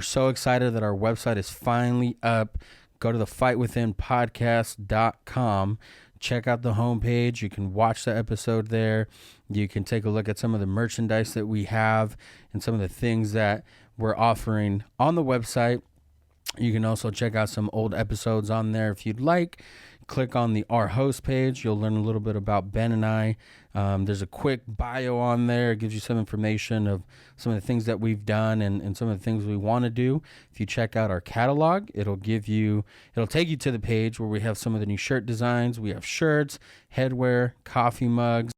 We're so excited that our website is finally up. Go to the fightwithinpodcast.com. Check out the homepage. You can watch the episode there. You can take a look at some of the merchandise that we have and some of the things that we're offering on the website. You can also check out some old episodes on there if you'd like. Click on the Our Host page. You'll learn a little bit about Ben and I. There's a quick bio on there. It gives you some information of some of the things that we've done and some of the things we want to do. If you check out our catalog, it'll take you to the page where we have some of the new shirt designs. We have shirts, headwear, coffee mugs.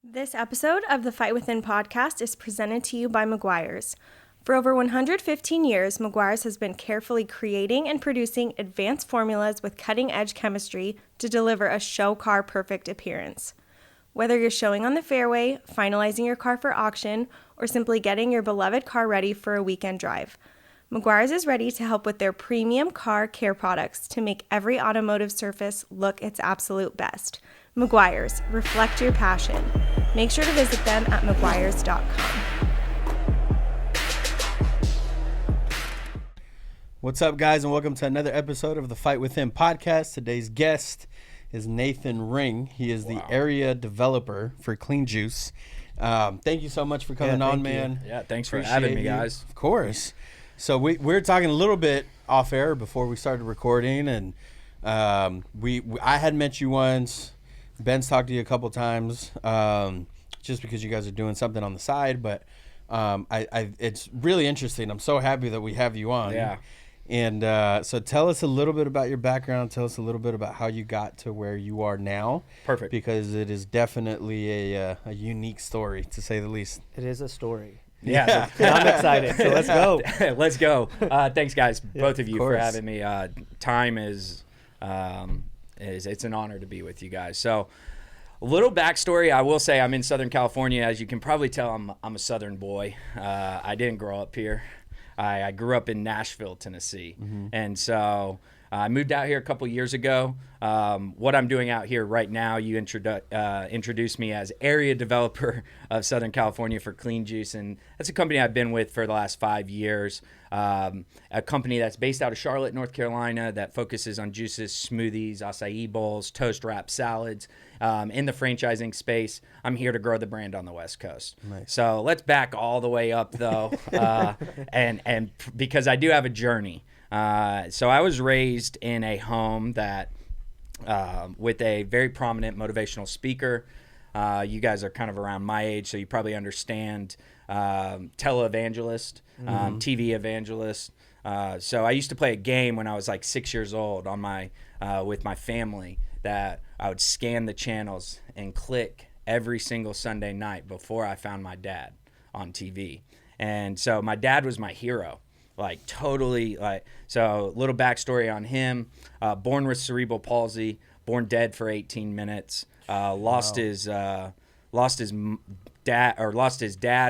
This episode of the Fight Within podcast is presented to you by Meguiar's. For over 115 years, Meguiar's has been carefully creating and producing advanced formulas with cutting-edge chemistry to deliver a show car perfect appearance. Whether you're showing on the fairway, finalizing your car for auction, or simply getting your beloved car ready for a weekend drive, Meguiar's is ready to help with their premium car care products to make every automotive surface look its absolute best. Meguiar's, reflect your passion. Make sure to visit them at meguiars.com. What's up, guys, and welcome to another episode of the Fight Within podcast. Today's guest is Nathan Ring. He is the area developer for Clean Juice. Thank you so much for coming on, man. Yeah, thanks for having me, guys. Of course. So we were talking a little bit off air before we started recording, and I had met you once. Ben's talked to you a couple times, just because you guys are doing something on the side. But it's really interesting. I'm so happy that we have you on. Yeah. And so tell us a little bit about your background. Tell us a little bit about how you got to where you are now. Perfect. Because it is definitely a unique story, to say the least. It is a story. Yeah. I'm excited. So let's go. Let's go. Thanks, guys, both of you, for course. having me. Time is it's an honor to be with you guys. So a little backstory. I will say I'm in Southern California. As you can probably tell, I'm a Southern boy. I didn't grow up here. I grew up in Nashville, Tennessee. Mm-hmm. And so I moved out here a couple years ago. What I'm doing out here right now, you introduced me as area developer of Southern California for Clean Juice. And that's a company I've been with for the last 5 years. A company that's based out of Charlotte, North Carolina, that focuses on juices, smoothies, acai bowls, toast wrap salads. In the franchising space, I'm here to grow the brand on the West Coast. Nice. So let's back all the way up, though, and because I do have a journey. So I was raised in a home that with a very prominent motivational speaker. You guys are kind of around my age, so you probably understand televangelist, TV evangelist. So I used to play a game when I was like 6 years old on my with my family that I would scan the channels and click every single Sunday night before I found my dad on TV. And so my dad was my hero. Like totally, like, so little backstory on him, born with cerebral palsy, born dead for 18 minutes, lost his dad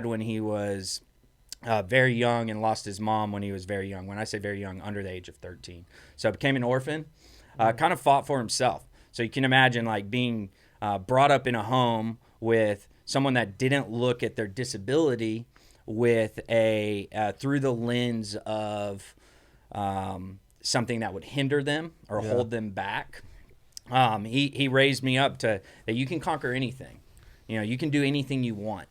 when he was very young, and lost his mom when he was very young. When I say very young, under the age of 13. So became an orphan, kind of fought for himself. So you can imagine like being brought up in a home with someone that didn't look at their disability with through the lens of something that would hinder them or hold them back. He raised me up to that you can conquer anything. You know, you can do anything you want.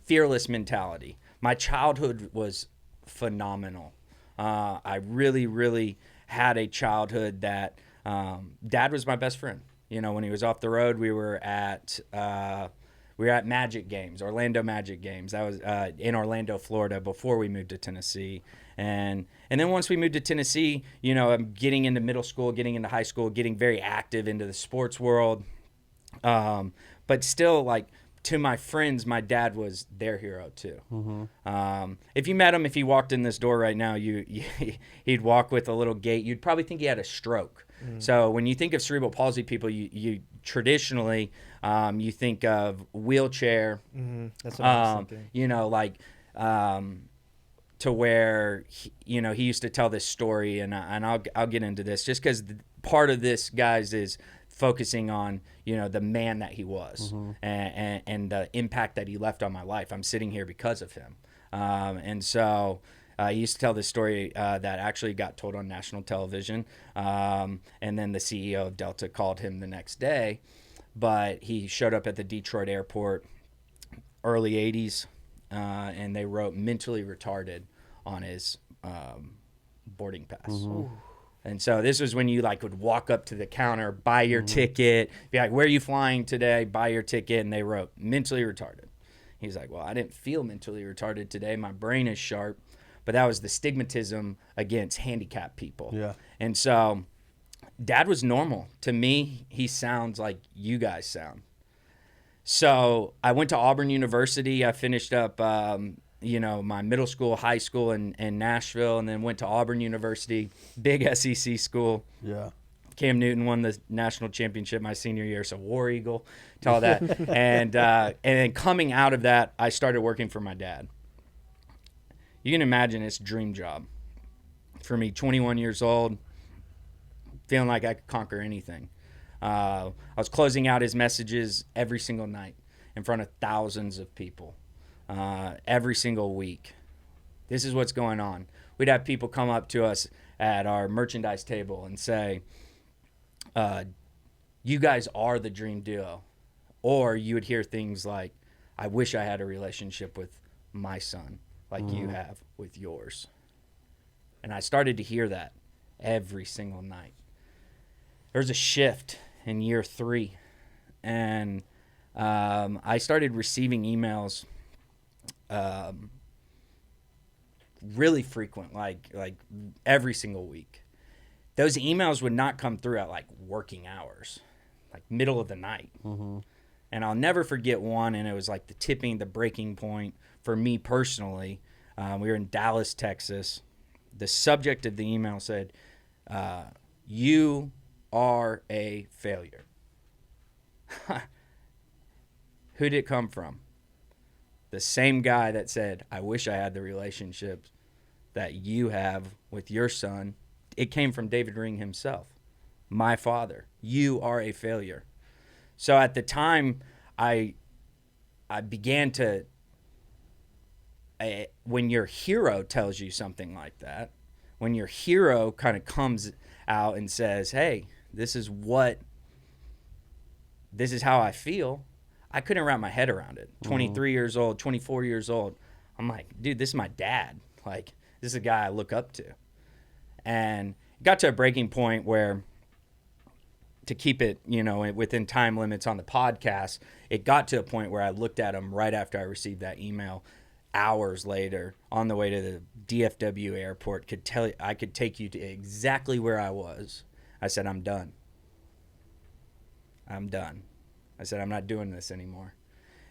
Fearless mentality. My childhood was phenomenal. I really, really had a childhood that Dad was my best friend. You know, when he was off the road, we were at Magic games, Orlando Magic games. That was in Orlando, Florida, before we moved to Tennessee. And then once we moved to Tennessee, you know, I'm getting into middle school, getting into high school, getting very active into the sports world. But still, like, to my friends, my dad was their hero too. Mm-hmm. If you met him, if he walked in this door right now, he'd walk with a little gait. You'd probably think he had a stroke. Mm. So when you think of cerebral palsy people, you traditionally you think of wheelchair. Mm-hmm. That's what I was thinking. You know, like to where he used to tell this story, and I'll get into this just because part of this, guys, is focusing on the man that he was. Mm-hmm. and the impact that he left on my life. I'm sitting here because of him, and so He used to tell this story that actually got told on national television. And then the CEO of Delta called him the next day. But he showed up at the Detroit airport, early 80s, and they wrote mentally retarded on his boarding pass. Mm-hmm. And so this was when you like would walk up to the counter, buy your ticket, be like, where are you flying today? Buy your ticket. And they wrote mentally retarded. He's like, well, I didn't feel mentally retarded today. My brain is sharp. But that was the stigmatism against handicapped people. Yeah. And so Dad was normal. To me, he sounds like you guys sound. So I went to Auburn University. I finished up, my middle school, high school in Nashville, and then went to Auburn University, big SEC school. Yeah. Cam Newton won the national championship my senior year, so War Eagle, to all that. And then coming out of that, I started working for my dad. You can imagine it's a dream job for me, 21 years old, feeling like I could conquer anything. I was closing out his messages every single night in front of thousands of people, every single week. This is what's going on. We'd have people come up to us at our merchandise table and say, you guys are the dream duo. Or you would hear things like, I wish I had a relationship with my son like you have with yours. And I started to hear that every single night. There's a shift in year 3. And I started receiving emails really frequent, like every single week. Those emails would not come through at like working hours, like middle of the night. Mm-hmm. And I'll never forget one, and it was like the breaking point for me personally. We were in Dallas, Texas. The subject of the email said, you are a failure. Who did it come from? The same guy that said, I wish I had the relationship that you have with your son. It came from David Ring himself. My father. You are a failure. So at the time, I began to, when your hero tells you something like that, when your hero kind of comes out and says, hey, this is how I feel, I couldn't wrap my head around it. 23 years old, 24 years old. I'm like, dude, this is my dad. Like, this is a guy I look up to. And it got to a breaking point where, to keep it, within time limits on the podcast, it got to a point where I looked at him right after I received that email, hours later, on the way to the DFW airport, I could take you to exactly where I was. I said, I'm done. I'm done. I said, I'm not doing this anymore.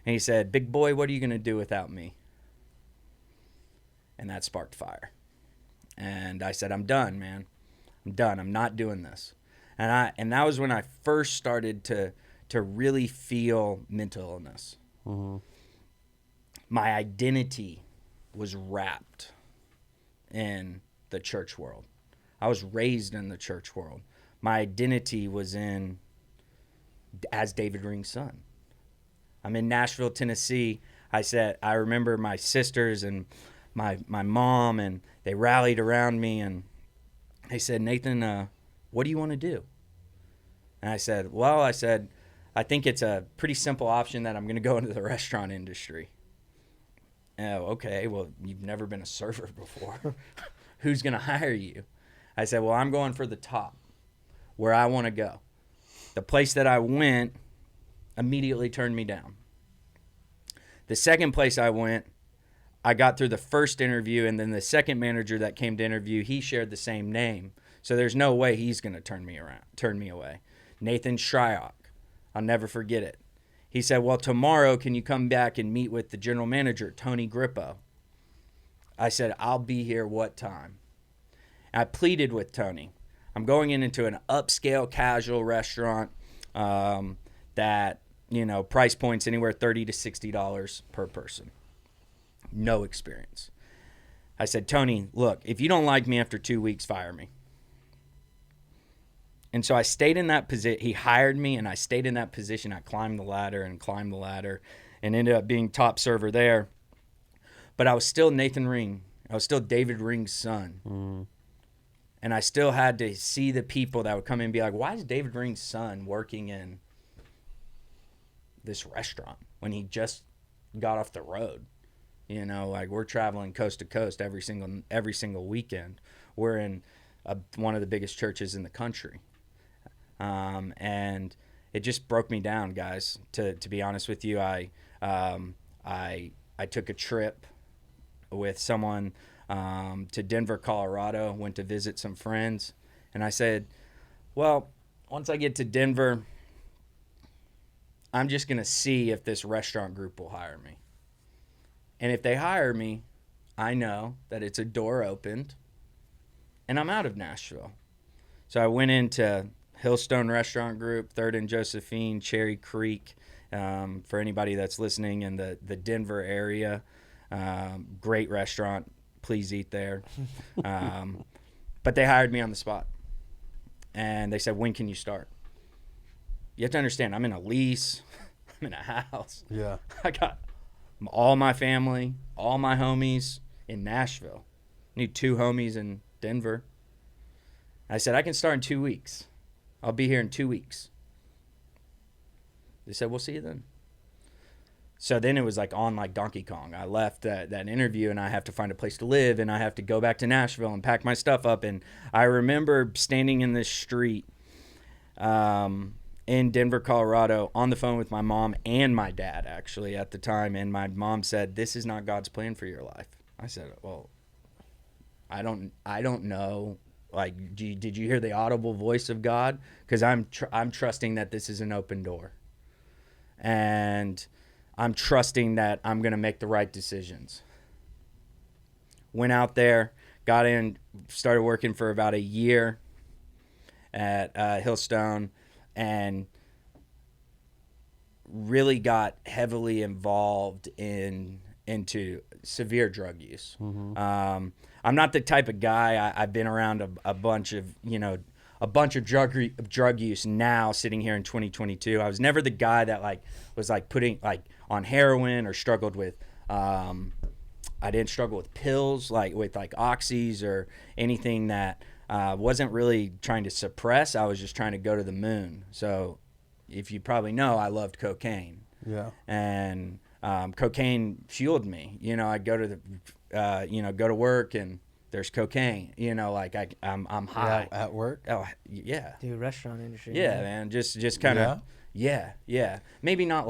And he said, big boy, what are you going to do without me? And that sparked fire. And I said, I'm done, man. I'm done. I'm not doing this. And that was when I first started to really feel mental illness. Mm-hmm. My identity was wrapped in the church world. I was raised in the church world. My identity was as David Ring's son. I'm in Nashville, Tennessee. I remember my sisters and my mom, and they rallied around me, and they said, Nathan, what do you want to do? And I said, I think it's a pretty simple option that I'm going to go into the restaurant industry. Oh, okay. Well, you've never been a server before. Who's going to hire you? I said, well, I'm going for the top, where I want to go. The place that I went immediately turned me down. The second place I went, I got through the first interview, and then the second manager that came to interview, he shared the same name. So there's no way he's going to turn me away. Nathan Shryock. I'll never forget it. He said, well, tomorrow, can you come back and meet with the general manager, Tony Grippo? I said, I'll be here what time? I pleaded with Tony. I'm going into an upscale casual restaurant that, price points anywhere $30 to $60 per person. No experience. I said, Tony, look, if you don't like me after 2 weeks, fire me. And so I stayed in that position. He hired me, and I stayed in that position. I climbed the ladder and ended up being top server there. But I was still Nathan Ring, I was still David Ring's son. And I still had to see the people that would come in and be like, why is David Ring's son working in this restaurant when he just got off the road? You know, like we're traveling coast to coast every single weekend. We're in one of the biggest churches in the country. And it just broke me down, guys. To be honest with you, I took a trip with someone to Denver, Colorado, went to visit some friends. And I said, well, once I get to Denver, I'm just going to see if this restaurant group will hire me. And if they hire me, I know that it's a door opened and I'm out of Nashville. So I went into Hillstone Restaurant Group, 3rd and Josephine, Cherry Creek, for anybody that's listening in the Denver area. Great restaurant. Please eat there. But they hired me on the spot. And they said, when can you start? You have to understand, I'm in a lease. I'm in a house. Yeah. I got all my family, all my homies in Nashville. Need 2 homies in Denver. I said, I can start in 2 weeks. I'll be here in 2 weeks. They said, we'll see you then. So then it was like on like Donkey Kong. I left that interview and I have to find a place to live and I have to go back to Nashville and pack my stuff up. And I remember standing in this street in Denver, Colorado, on the phone with my mom and my dad actually at the time. And my mom said, this is not God's plan for your life. I said, well, I don't know. Like, did you hear the audible voice of God? Because I'm trusting that this is an open door. And I'm trusting that I'm going to make the right decisions. Went out there, got in, started working for about a year at Hillstone, and really got heavily involved into severe drug use. I'm not the type of guy. I've been around a bunch of drug use now sitting here in 2022. I was never the guy that was putting on heroin or struggled with I didn't struggle with pills with oxys or anything that wasn't really trying to suppress. I was just trying to go to the moon. So if you probably know, I loved cocaine. Yeah. And cocaine fueled me. I'd go to go to work and there's cocaine, I'm high. Yeah, at work? Oh, yeah. Dude, restaurant industry. Yeah, man. Just kind of, yeah. Maybe not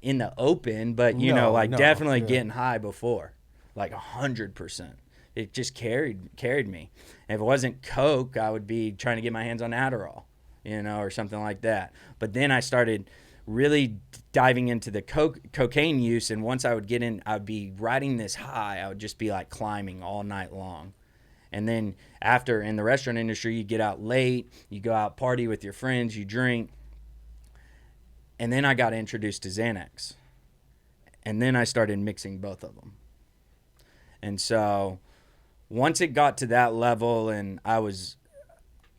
in the open, but, definitely getting high before, 100%. It just carried me. And if it wasn't Coke, I would be trying to get my hands on Adderall, or something like that. But then I started really diving into the cocaine use, and once I would get in, I would be riding this high. I would just be climbing all night long. And then after, in the restaurant industry, you get out late, you go out party with your friends, you drink. And then I got introduced to Xanax. And then I started mixing both of them. And so once it got to that level and I was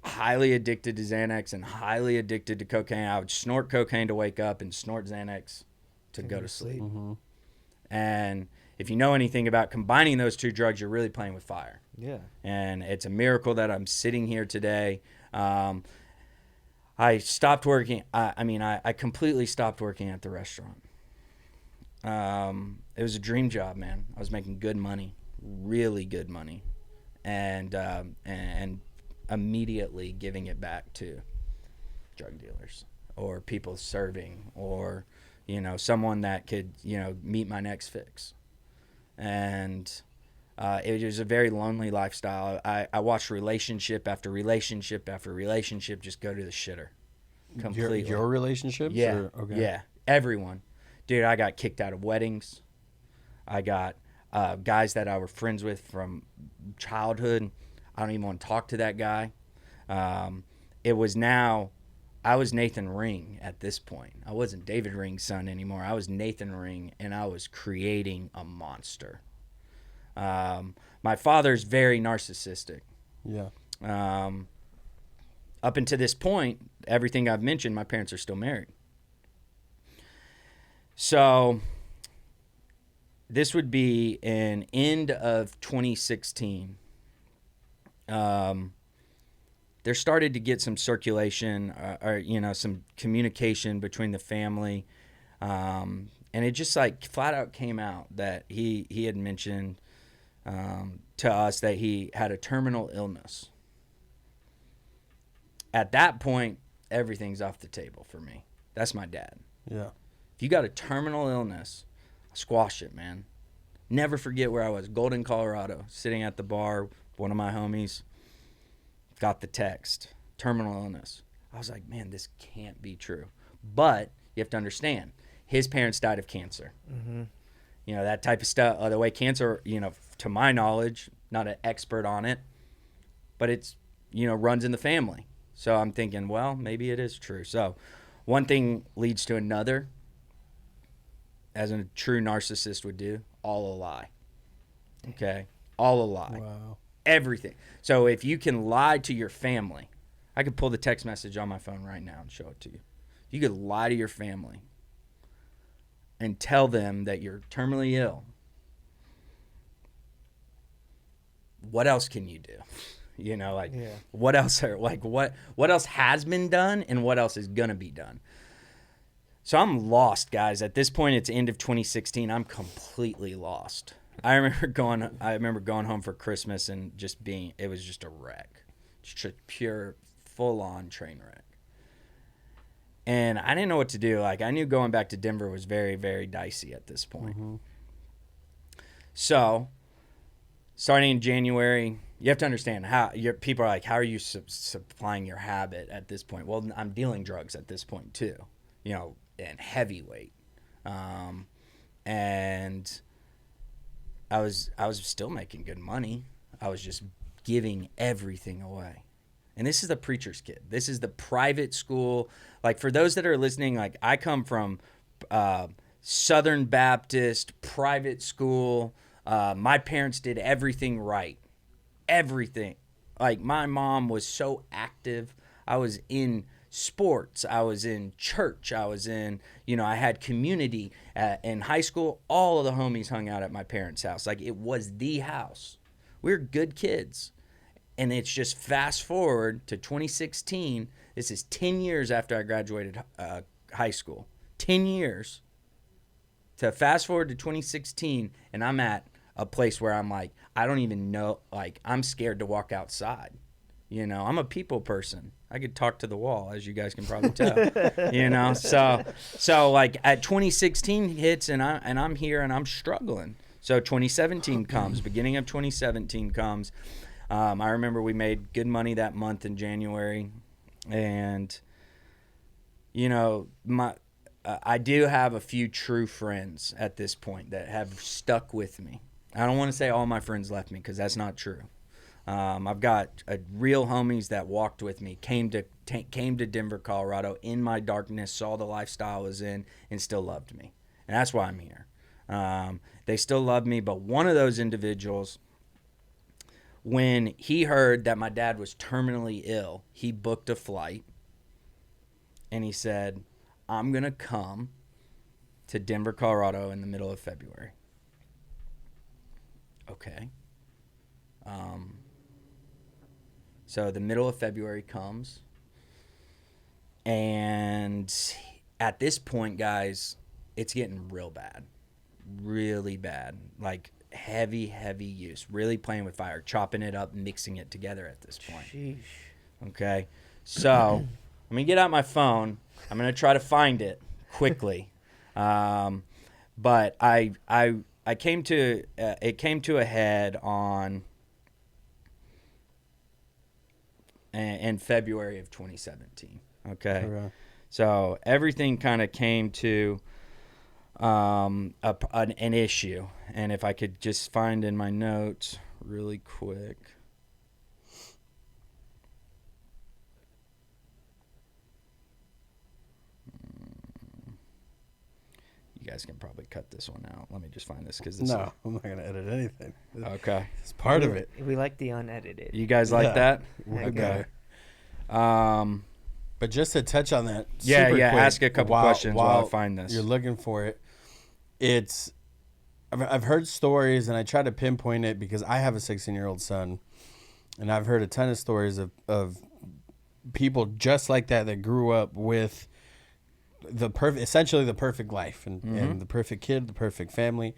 highly addicted to Xanax and highly addicted to cocaine, I would snort cocaine to wake up and snort Xanax to go to sleep. Mm-hmm. And if you know anything about combining those two drugs, you're really playing with fire. Yeah. And it's a miracle that I'm sitting here today. I stopped working. I completely stopped working at the restaurant. It was a dream job, man. I was making good money, really good money, and immediately giving it back to drug dealers or people serving or, someone that could, meet my next fix. And it was a very lonely lifestyle. I watched relationship after relationship after relationship just go to the shitter completely. Your relationships? Yeah. Or, okay. Yeah. Everyone. Dude, I got kicked out of weddings. I got guys that I were friends with from childhood. I don't even want to talk to that guy. I was Nathan Ring at this point. I wasn't David Ring's son anymore. I was Nathan Ring, and I was creating a monster. My father's very narcissistic. Yeah. Up until this point, everything I've mentioned, my parents are still married. So this would be an end of 2016. There started to get some circulation or some communication between the family. And it just like flat out came out that he had mentioned to us that he had a terminal illness. At that point, everything's off the table for me. That's my dad. Yeah. If you got a terminal illness, squash it, man. Never forget where I was, Golden, Colorado, sitting at the bar. One of my homies got the text, terminal illness. I was like, man, this can't be true. But you have to understand, his parents died of cancer. Mm-hmm. That type of stuff. The way cancer, to my knowledge, not an expert on it, but it's, runs in the family. So I'm thinking, well, maybe it is true. So one thing leads to another, as a true narcissist would do, all a lie. Okay? All a lie. Wow. Everything. So if you can lie to your family, I could pull the text message on my phone right now and show it to you. You could lie to your family and tell them that you're terminally ill. What else can you do? What else what else has been done and what else is gonna be done? So I'm lost, guys. At this point, it's end of 2016. I'm completely lost. I remember going home for Christmas and it was just a wreck. Just a pure, full-on train wreck. And I didn't know what to do. Like, I knew going back to Denver was very, very dicey at this point. Mm-hmm. So, starting in January, you have to understand how people are like, how are you supplying your habit at this point? Well, I'm dealing drugs at this point too, and heavyweight. And I was still making good money. I was just giving everything away. And this is the preacher's kid. This is the private school. Like, for those that are listening, like, I come from Southern Baptist private school. My parents did everything right. Everything. Like, my mom was so active. I was in sports. I was in church. I was in, I had community. In high school, all of the homies hung out at my parents' house. Like, it was the house. We were good kids. And it's just fast forward to 2016. This is 10 years after I graduated high school. 10 years. To fast forward to 2016, and I'm at a place where I'm like, I don't even know, like, I'm scared to walk outside. I'm a people person. I could talk to the wall, as you guys can probably tell. So like, at 2016 hits, and I'm here and I'm struggling. So 2017 comes, beginning of 2017 comes. I remember we made good money that month in January, and I do have a few true friends at this point that have stuck with me. I don't want to say all my friends left me, because that's not true. I've got real homies that walked with me, came to Denver, Colorado in my darkness, saw the lifestyle I was in, and still loved me. And that's why I'm here. They still love me, but one of those individuals, when he heard that my dad was terminally ill, he booked a flight, and he said, I'm going to come to Denver, Colorado in the middle of February. Okay. So the middle of February comes, and at this point, guys, it's getting real bad. Really bad. Like, heavy use. Really playing with fire, chopping it up, mixing it together at this point. Sheesh. Okay. So I'm going to get out my phone. I'm going to try to find it quickly. But I came to it came to a head in February of 2017. Okay. So everything kind of came to an issue. And if I could just find in my notes really quick. You guys can probably cut this one out. Let me just find this, because I'm not gonna edit anything. Okay, it's part of it. We like the unedited. You guys like that? Okay. But just to touch on that, yeah, super quick, ask a couple questions while I find this. You're looking for it. It's I've heard stories, and I try to pinpoint it because I have a 16-year-old son, and I've heard a ton of stories of people just like that grew up with essentially the perfect life and the perfect kid, the perfect family,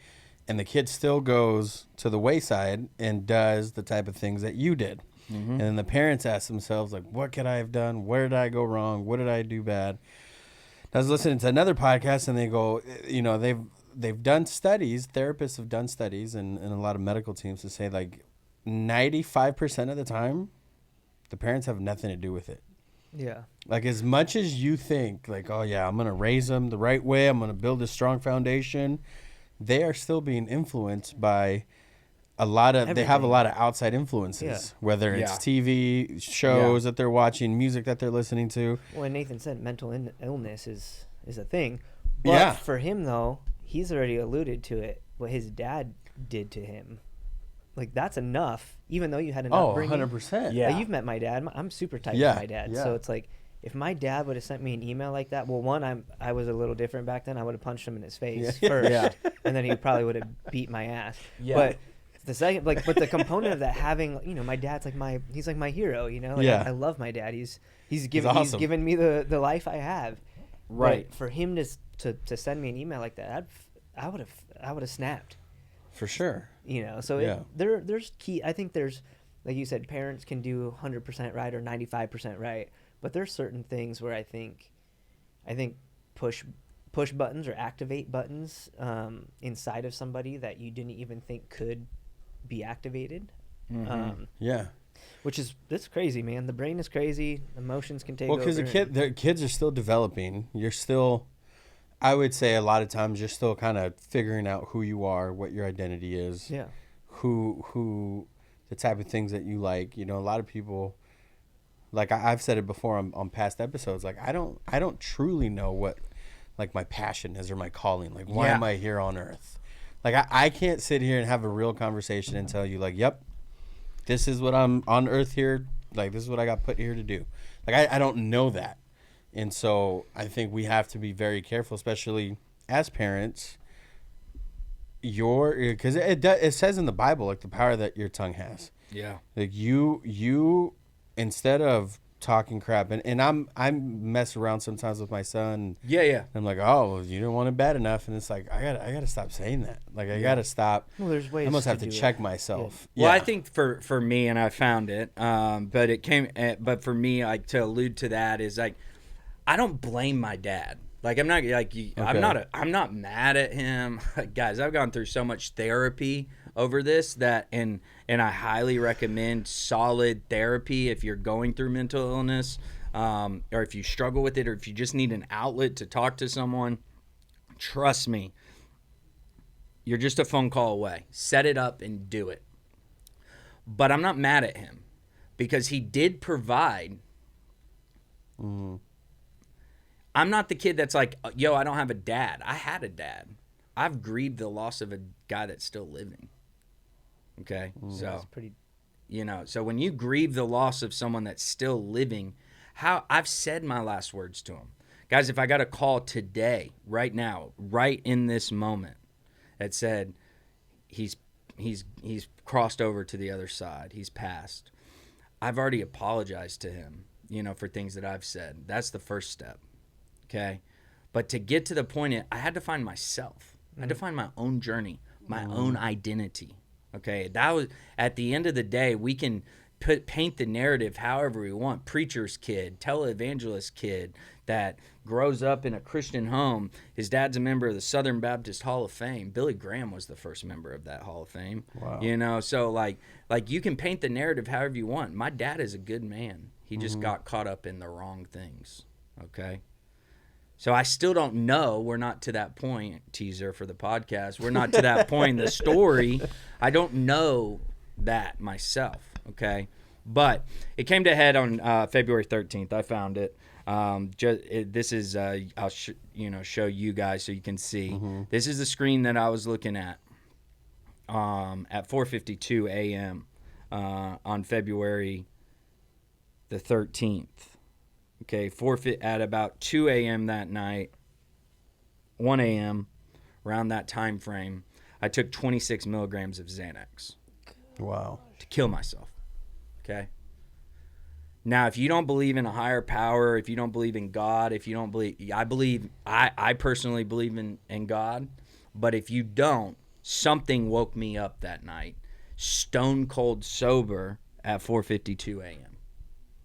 and the kid still goes to the wayside and does the type of things that you did. And then the parents ask themselves, like, what could I have done? Where did I go wrong? What did I do bad? I was listening to another podcast, and they go, they've done studies, therapists have done studies, and a lot of medical teams to say, like, 95% of the time, the parents have nothing to do with it. Yeah. Like, as much as you think, like, oh, yeah, I'm going to raise them the right way, I'm going to build a strong foundation, they are still being influenced by they have a lot of outside influences, whether it's TV shows that they're watching, music that they're listening to. Well, and Nathan said mental illness is a thing. But for him, though, he's already alluded to it, what his dad did to him. Like, that's enough, even though you had an upbringing. 100%. Yeah. Like, you've met my dad. I'm super tight with my dad. So it's like, if my dad would have sent me an email like that, well, one, I was a little different back then. I would have punched him in his face first. And then he probably would have beat my ass. Yeah. But the second, but the component of that, having, my dad's like he's like my hero, Like, I love my dad. He's given me the life I have. Right. But for him to send me an email like that, I would have snapped. For sure. So there's key. I think there's, like you said, parents can do 100% right or 95% right, but there's certain things where I think push buttons or activate buttons inside of somebody that you didn't even think could be activated. Which that's crazy, man. The brain is crazy. Emotions can take over. Well, because the kids are still developing. You're still, I would say, a lot of times you're still kind of figuring out who you are, what your identity is. Yeah. Who the type of things that you like. A lot of people, like I've said it before on past episodes, like I don't truly know what, like, my passion is or my calling. Like, why am I here on earth? Like, I can't sit here and have a real conversation and tell you, like, yep, this is what I'm on earth here. Like, this is what I got put here to do. Like, I don't know that. And so I think we have to be very careful, especially as parents. Because it says in the Bible, like, the power that your tongue has. Yeah. Like, you instead of talking crap, and I'm mess around sometimes with my son. Yeah. I'm like, oh, well, you didn't want it bad enough, and it's like I gotta stop saying that. Like, I gotta stop. Well, there's ways. I almost have to check it. myself. Well, I think for me, and I found it, but for me, like, to allude to that is, like, I don't blame my dad. Like, I'm not I'm not mad at him. Guys, I've gone through so much therapy over this and I highly recommend solid therapy if you're going through mental illness, or if you struggle with it, or if you just need an outlet to talk to someone. Trust me, you're just a phone call away. Set it up and do it. But I'm not mad at him because he did provide. I'm not the kid that's like, yo, I don't have a dad. I had a dad. I've grieved the loss of a guy that's still living. Okay? So that's pretty. So when you grieve the loss of someone that's still living, I've said my last words to him. Guys, if I got a call today, right now, right in this moment, that said he's crossed over to the other side, he's passed, I've already apologized to him, for things that I've said. That's the first step. Okay? But to get to the point, I had to find myself. I had to find my own journey, my own identity. Okay? That was, at the end of the day, we can paint the narrative however we want. Preacher's kid, televangelist kid that grows up in a Christian home. His dad's a member of the Southern Baptist Hall of Fame. Billy Graham was the first member of that Hall of Fame. Wow. So like you can paint the narrative however you want. My dad is a good man. He just got caught up in the wrong things. Okay? So I still don't know. We're not to that point, teaser for the podcast. We're not to that point in the story. I don't know that myself, okay? But it came to a head on February 13th. I found it. This is, I'll show you guys so you can see. This is the screen that I was looking at 4:52 a.m. On February the 13th. Okay, at about 2 a.m. that night, 1 a.m., around that time frame, I took 26 milligrams of Xanax. Wow. To kill myself. Okay? Now, if you don't believe in a higher power, if you don't believe in God, if you don't believe, I personally believe in God, but if you don't, something woke me up that night, stone cold sober at 4:52 a.m.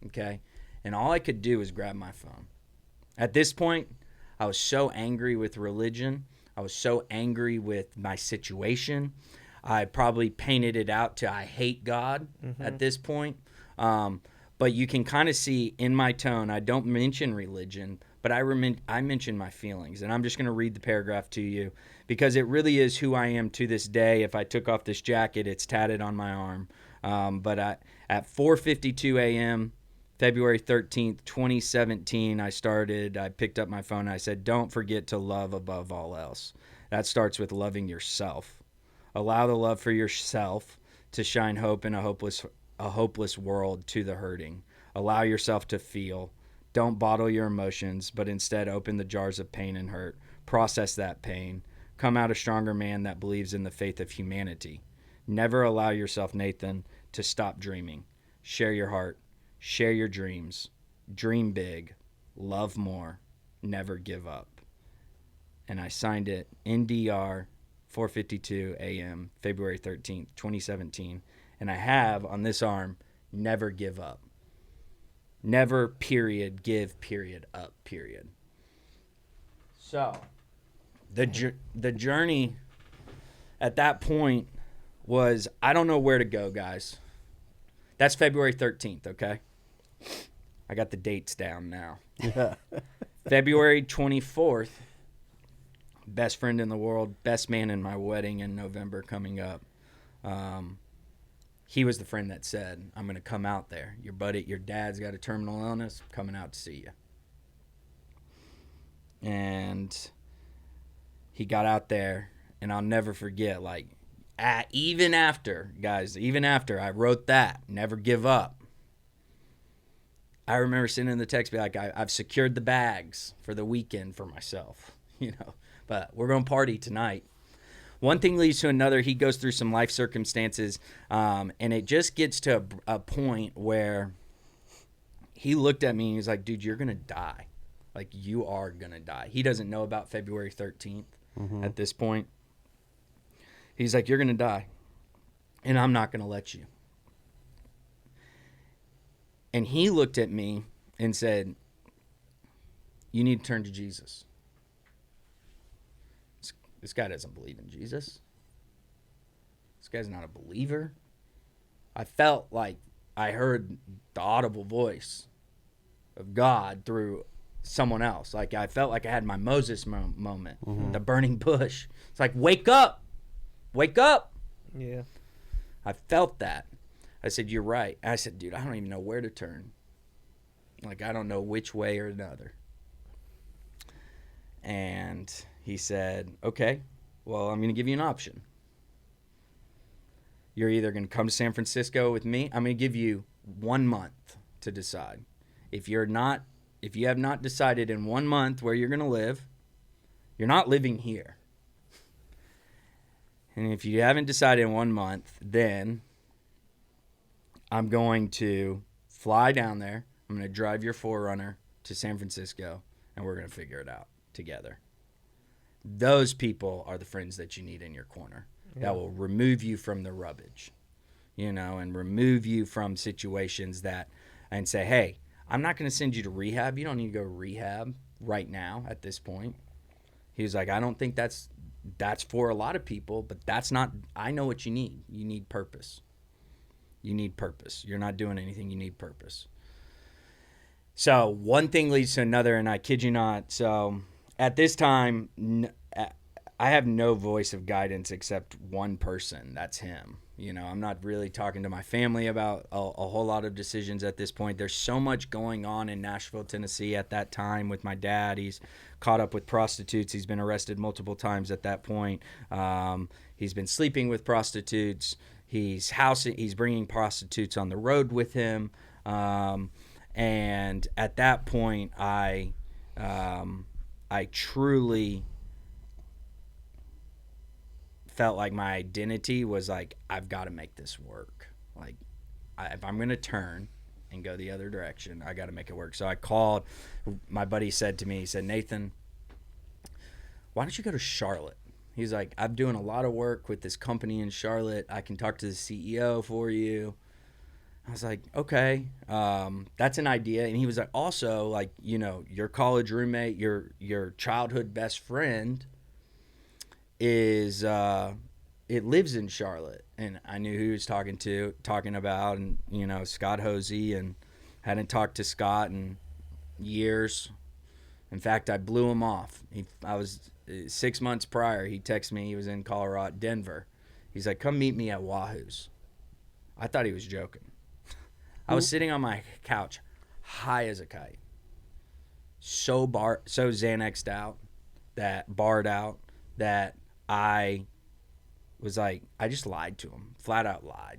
Okay? And all I could do was grab my phone. At this point, I was so angry with religion. I was so angry with my situation. I probably painted it out to I hate God at this point. But you can kind of see in my tone, I don't mention religion, but I mention my feelings. And I'm just going to read the paragraph to you because it really is who I am to this day. If I took off this jacket, it's tatted on my arm. But at 4:52 a.m., February 13th, 2017, I picked up my phone and I said, don't forget to love above all else. That starts with loving yourself. Allow the love for yourself to shine hope in a hopeless world to the hurting. Allow yourself to feel. Don't bottle your emotions, but instead open the jars of pain and hurt. Process that pain. Come out a stronger man that believes in the faith of humanity. Never allow yourself, Nathan, to stop dreaming. Share your heart. Share your dreams. Dream big. Love more. Never give up. And I signed it NDR 4:52 a.m. February 13th, 2017. And I have on this arm, never give up. Never, period, give, period, up, period. So, the journey at that point was, I don't know where to go, guys. That's February 13th, okay? I got the dates down now. Yeah. February 24th, best friend in the world, best man in my wedding in November coming up. He was the friend that said, I'm going to come out there. Your dad's got a terminal illness, I'm coming out to see you. And he got out there, and I'll never forget, even after I wrote that, never give up. I remember sending the text, be like, I've secured the bags for the weekend for myself, but we're going to party tonight. One thing leads to another. He goes through some life circumstances, and it just gets to a point where he looked at me and he's like, dude, you're going to die. Like, you are going to die. He doesn't know about February 13th at this point. He's like, you're going to die, and I'm not going to let you. And he looked at me and said, you need to turn to Jesus. This guy doesn't believe in Jesus. This guy's not a believer. I felt like I heard the audible voice of God through someone else. Like, I felt like I had my Moses moment, the burning bush. It's like, wake up. Wake up. Yeah. I felt that. I said, you're right. I said, dude, I don't even know where to turn. Like, I don't know which way or another. And he said, okay, well, I'm going to give you an option. You're either going to come to San Francisco with me. I'm going to give you 1 month to decide. If you have not decided in 1 month where you're going to live, you're not living here. And if you haven't decided in 1 month, then I'm going to fly down there. I'm going to drive your 4Runner to San Francisco, and we're going to figure it out together. Those people are the friends that you need in your corner that will remove you from the rubbish, and remove you from situations and say, hey, I'm not going to send you to rehab. You don't need to go to rehab right now at this point. He was like, I don't think that's for a lot of people, but that's not, I know what you need. You need purpose. You need purpose. You're not doing anything. You need purpose. So one thing leads to another, and I kid you not. So at this time, I have no voice of guidance except one person. That's him. I'm not really talking to my family about a whole lot of decisions at this point. There's so much going on in Nashville, Tennessee at that time with my dad. He's caught up with prostitutes. He's been arrested multiple times at that point. He's been sleeping with prostitutes. He's bringing prostitutes on the road with him. And at that point, I truly felt like my identity was like, I've got to make this work. Like, if I'm going to turn and go the other direction, I got to make it work. So I called. My buddy said to me, he said, Nathan, why don't you go to Charlotte? He's like, I'm doing a lot of work with this company in Charlotte. I can talk to the CEO for you. I was like, okay, that's an idea. And he was like, also, like, you know, your college roommate, your childhood best friend is it lives in Charlotte. And I knew who he was talking about, and, you know, Scott Hosey, and hadn't talked to Scott in years. In fact, I blew him off. I was 6 months prior. He texted me. He was in Colorado, Denver. He's like, come meet me at Wahoo's. I thought he was joking. I was sitting on my couch, high as a kite, so Xanaxed out, barred out, that I was like, I just lied to him, flat out lied.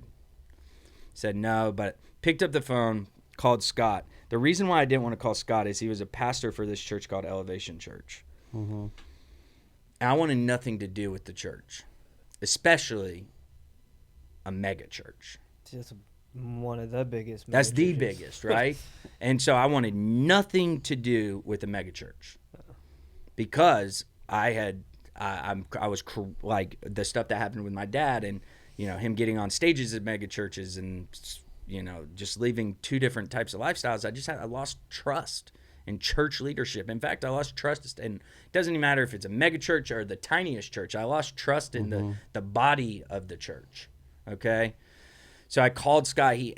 Said no, but picked up the phone, called Scott. The reason why I didn't want to call Scott is he was a pastor for this church called Elevation Church. Mm-hmm. And I wanted nothing to do with the church, especially a mega church. Just one of the biggest. That's the biggest, right? And so I wanted nothing to do with the mega church because I was like the stuff that happened with my dad, and, you know, him getting on stages at mega churches, and, you know, just leaving two different types of lifestyles. I lost trust in church leadership. In fact, I lost trust, and it doesn't even matter if it's a mega church or the tiniest church. I lost trust in the body of the church. Okay. So I called Scott, he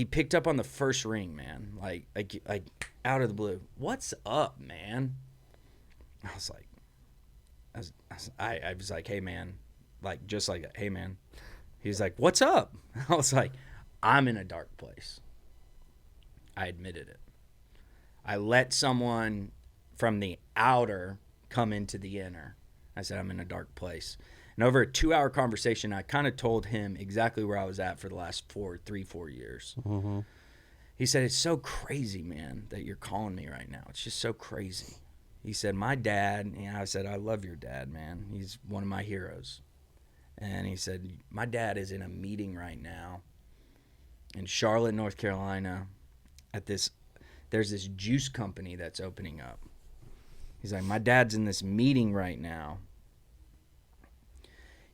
picked up on the first ring, man, like out of the blue. What's up, man? I was like, hey, man, like, just like that. Hey, man. He's like, what's up? I was like, I'm in a dark place. I admitted it. I let someone from the outer come into the inner. I said, I'm in a dark place. And over a 2-hour conversation, I kind of told him exactly where I was at for the last 4 years. Mm-hmm. He said, it's so crazy, man, that you're calling me right now. It's just so crazy. He said, my dad, and I said, I love your dad, man. He's one of my heroes. And he said, my dad is in a meeting right now in Charlotte, North Carolina, there's this juice company that's opening up. He's like, my dad's in this meeting right now.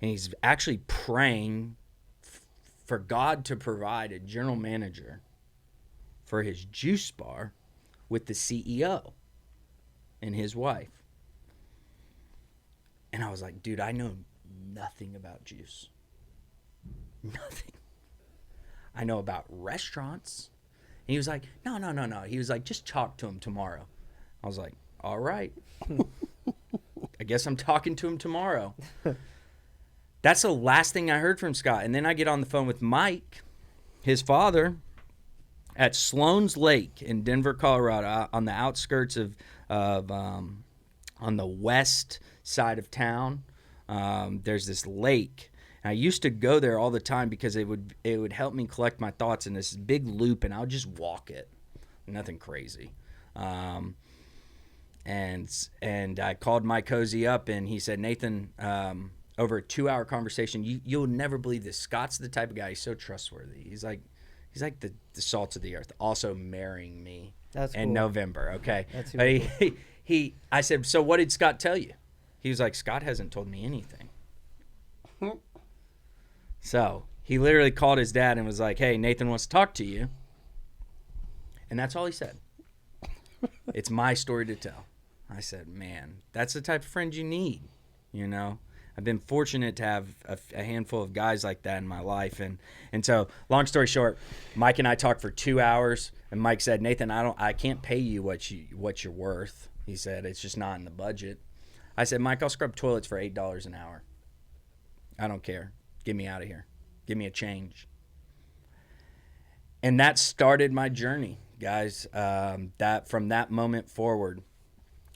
And he's actually praying for God to provide a general manager for his juice bar with the CEO and his wife. And I was like, dude, I know nothing about juice. Nothing. I know about restaurants. And he was like, no. He was like, just talk to him tomorrow. I was like, all right. I guess I'm talking to him tomorrow. That's the last thing I heard from Scott. And then I get on the phone with Mike, his father, at Sloan's Lake in Denver, Colorado, on the outskirts on the west side of town. There's this lake. And I used to go there all the time because it would help me collect my thoughts in this big loop, and I would just walk it. Nothing crazy. And I called Mike Hosey up, and he said, Nathan, over a 2-hour conversation, you'll never believe this. Scott's the type of guy, he's so trustworthy. He's like the salt of the earth, also marrying me in November. Okay. That's but I said, so what did Scott tell you? He was like, Scott hasn't told me anything. So he literally called his dad and was like, hey, Nathan wants to talk to you. And that's all he said. It's my story to tell. I said, man, that's the type of friend you need, you know? I've been fortunate to have a handful of guys like that in my life. And so, long story short, Mike and I talked for 2 hours, and Mike said, Nathan, I can't pay you what you're worth. He said, it's just not in the budget. I said, Mike, I'll scrub toilets for $8 an hour. I don't care. Get me out of here. Give me a change. And that started my journey, guys. That from that moment forward,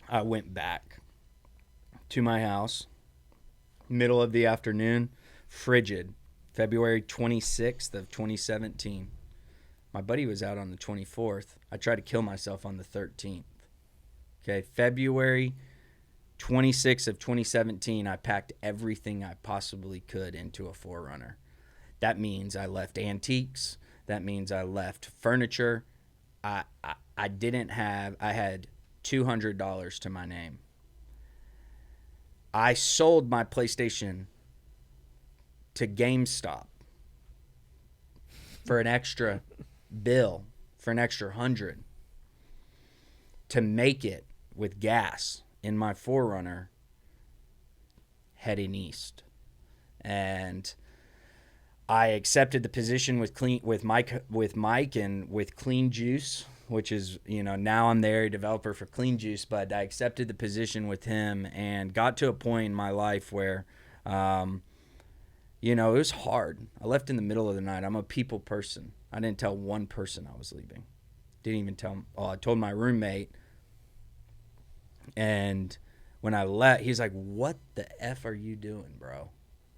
I went back to my house, middle of the afternoon, frigid, February 26th of 2017. My buddy was out on the 24th. I tried to kill myself on the 13th. Okay, February 26 of 2017, I packed everything I possibly could into a 4Runner. That means I left antiques. That means I left furniture. I had $200 to my name. I sold my PlayStation to GameStop for an extra bill, for an extra $100, to make it with gas in my 4Runner heading east. And I accepted the position with Mike and with Clean Juice, which is, now I'm the area developer for Clean Juice, but I accepted the position with him and got to a point in my life where, it was hard. I left in the middle of the night. I'm a people person. I didn't tell one person I was leaving. Didn't even tell him. I told my roommate. And when I left, he's like, "What the F are you doing, bro?"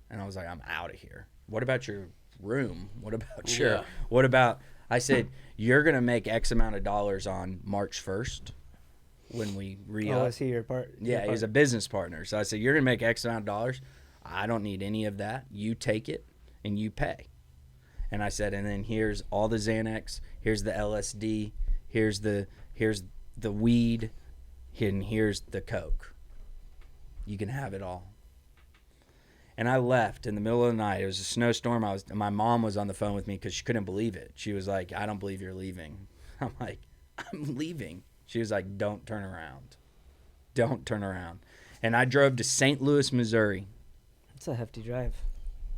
And I was like, "I'm out of here." "What about your room? What about I said, "You're going to make X amount of dollars on March 1st when we re-up." Oh, is he your part? Yeah, he's a business partner. So I said, "You're going to make X amount of dollars. I don't need any of that. You take it and you pay." And I said, "And then here's all the Xanax, here's the LSD, here's the weed, and here's the Coke. You can have it all." And I left in the middle of the night. It was a snowstorm. My mom was on the phone with me because she couldn't believe it. She was like, "I don't believe you're leaving." I'm like, "I'm leaving." She was like, "Don't turn around. Don't turn around." And I drove to St. Louis, Missouri. It's a hefty drive.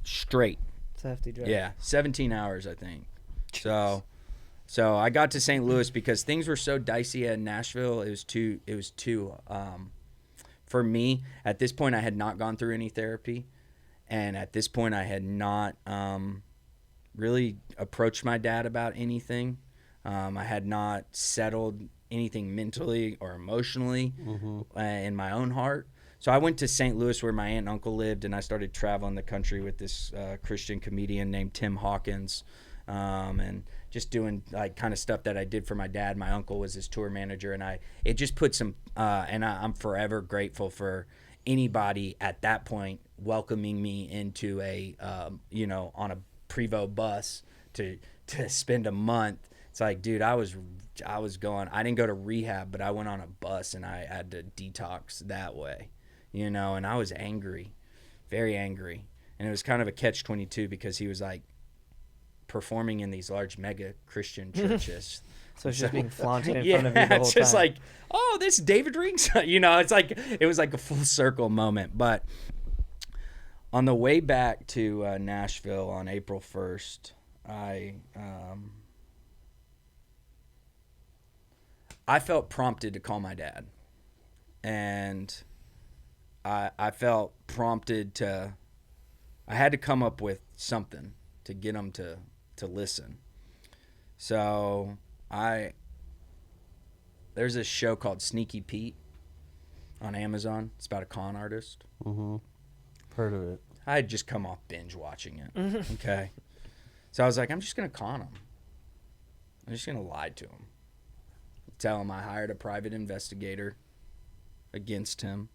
Straight. It's a hefty drive. Yeah, 17 hours, I think. Jeez. So I got to St. Louis because things were so dicey at Nashville. It was too for me, at this point, I had not gone through any therapy. And at this point, I had not really approached my dad about anything. I had not settled anything mentally or emotionally in my own heart. So I went to St. Louis where my aunt and uncle lived, and I started traveling the country with this Christian comedian named Tim Hawkins, and just doing like kind of stuff that I did for my dad. My uncle was his tour manager, and it just put some I'm forever grateful for anybody at that point welcoming me into a on a Prevost bus to spend a month. It's like, dude, I was going, I didn't go to rehab, but I went on a bus and I had to detox that way, and I was angry, very angry. And it was kind of a catch-22 because he was like performing in these large mega Christian churches. So it's just being flaunted in front of you the whole it's just time. like, "Oh, this David Rings," it's like, it was like a full circle moment. But on the way back to Nashville on April 1st, I felt prompted to call my dad. And I felt prompted I had to come up with something to get him to listen. So there's this show called Sneaky Pete on Amazon. It's about a con artist. Heard of it. I had just come off binge watching it. Okay. So I was like, I'm just going to con him. I'm just going to lie to him. Tell him I hired a private investigator against him.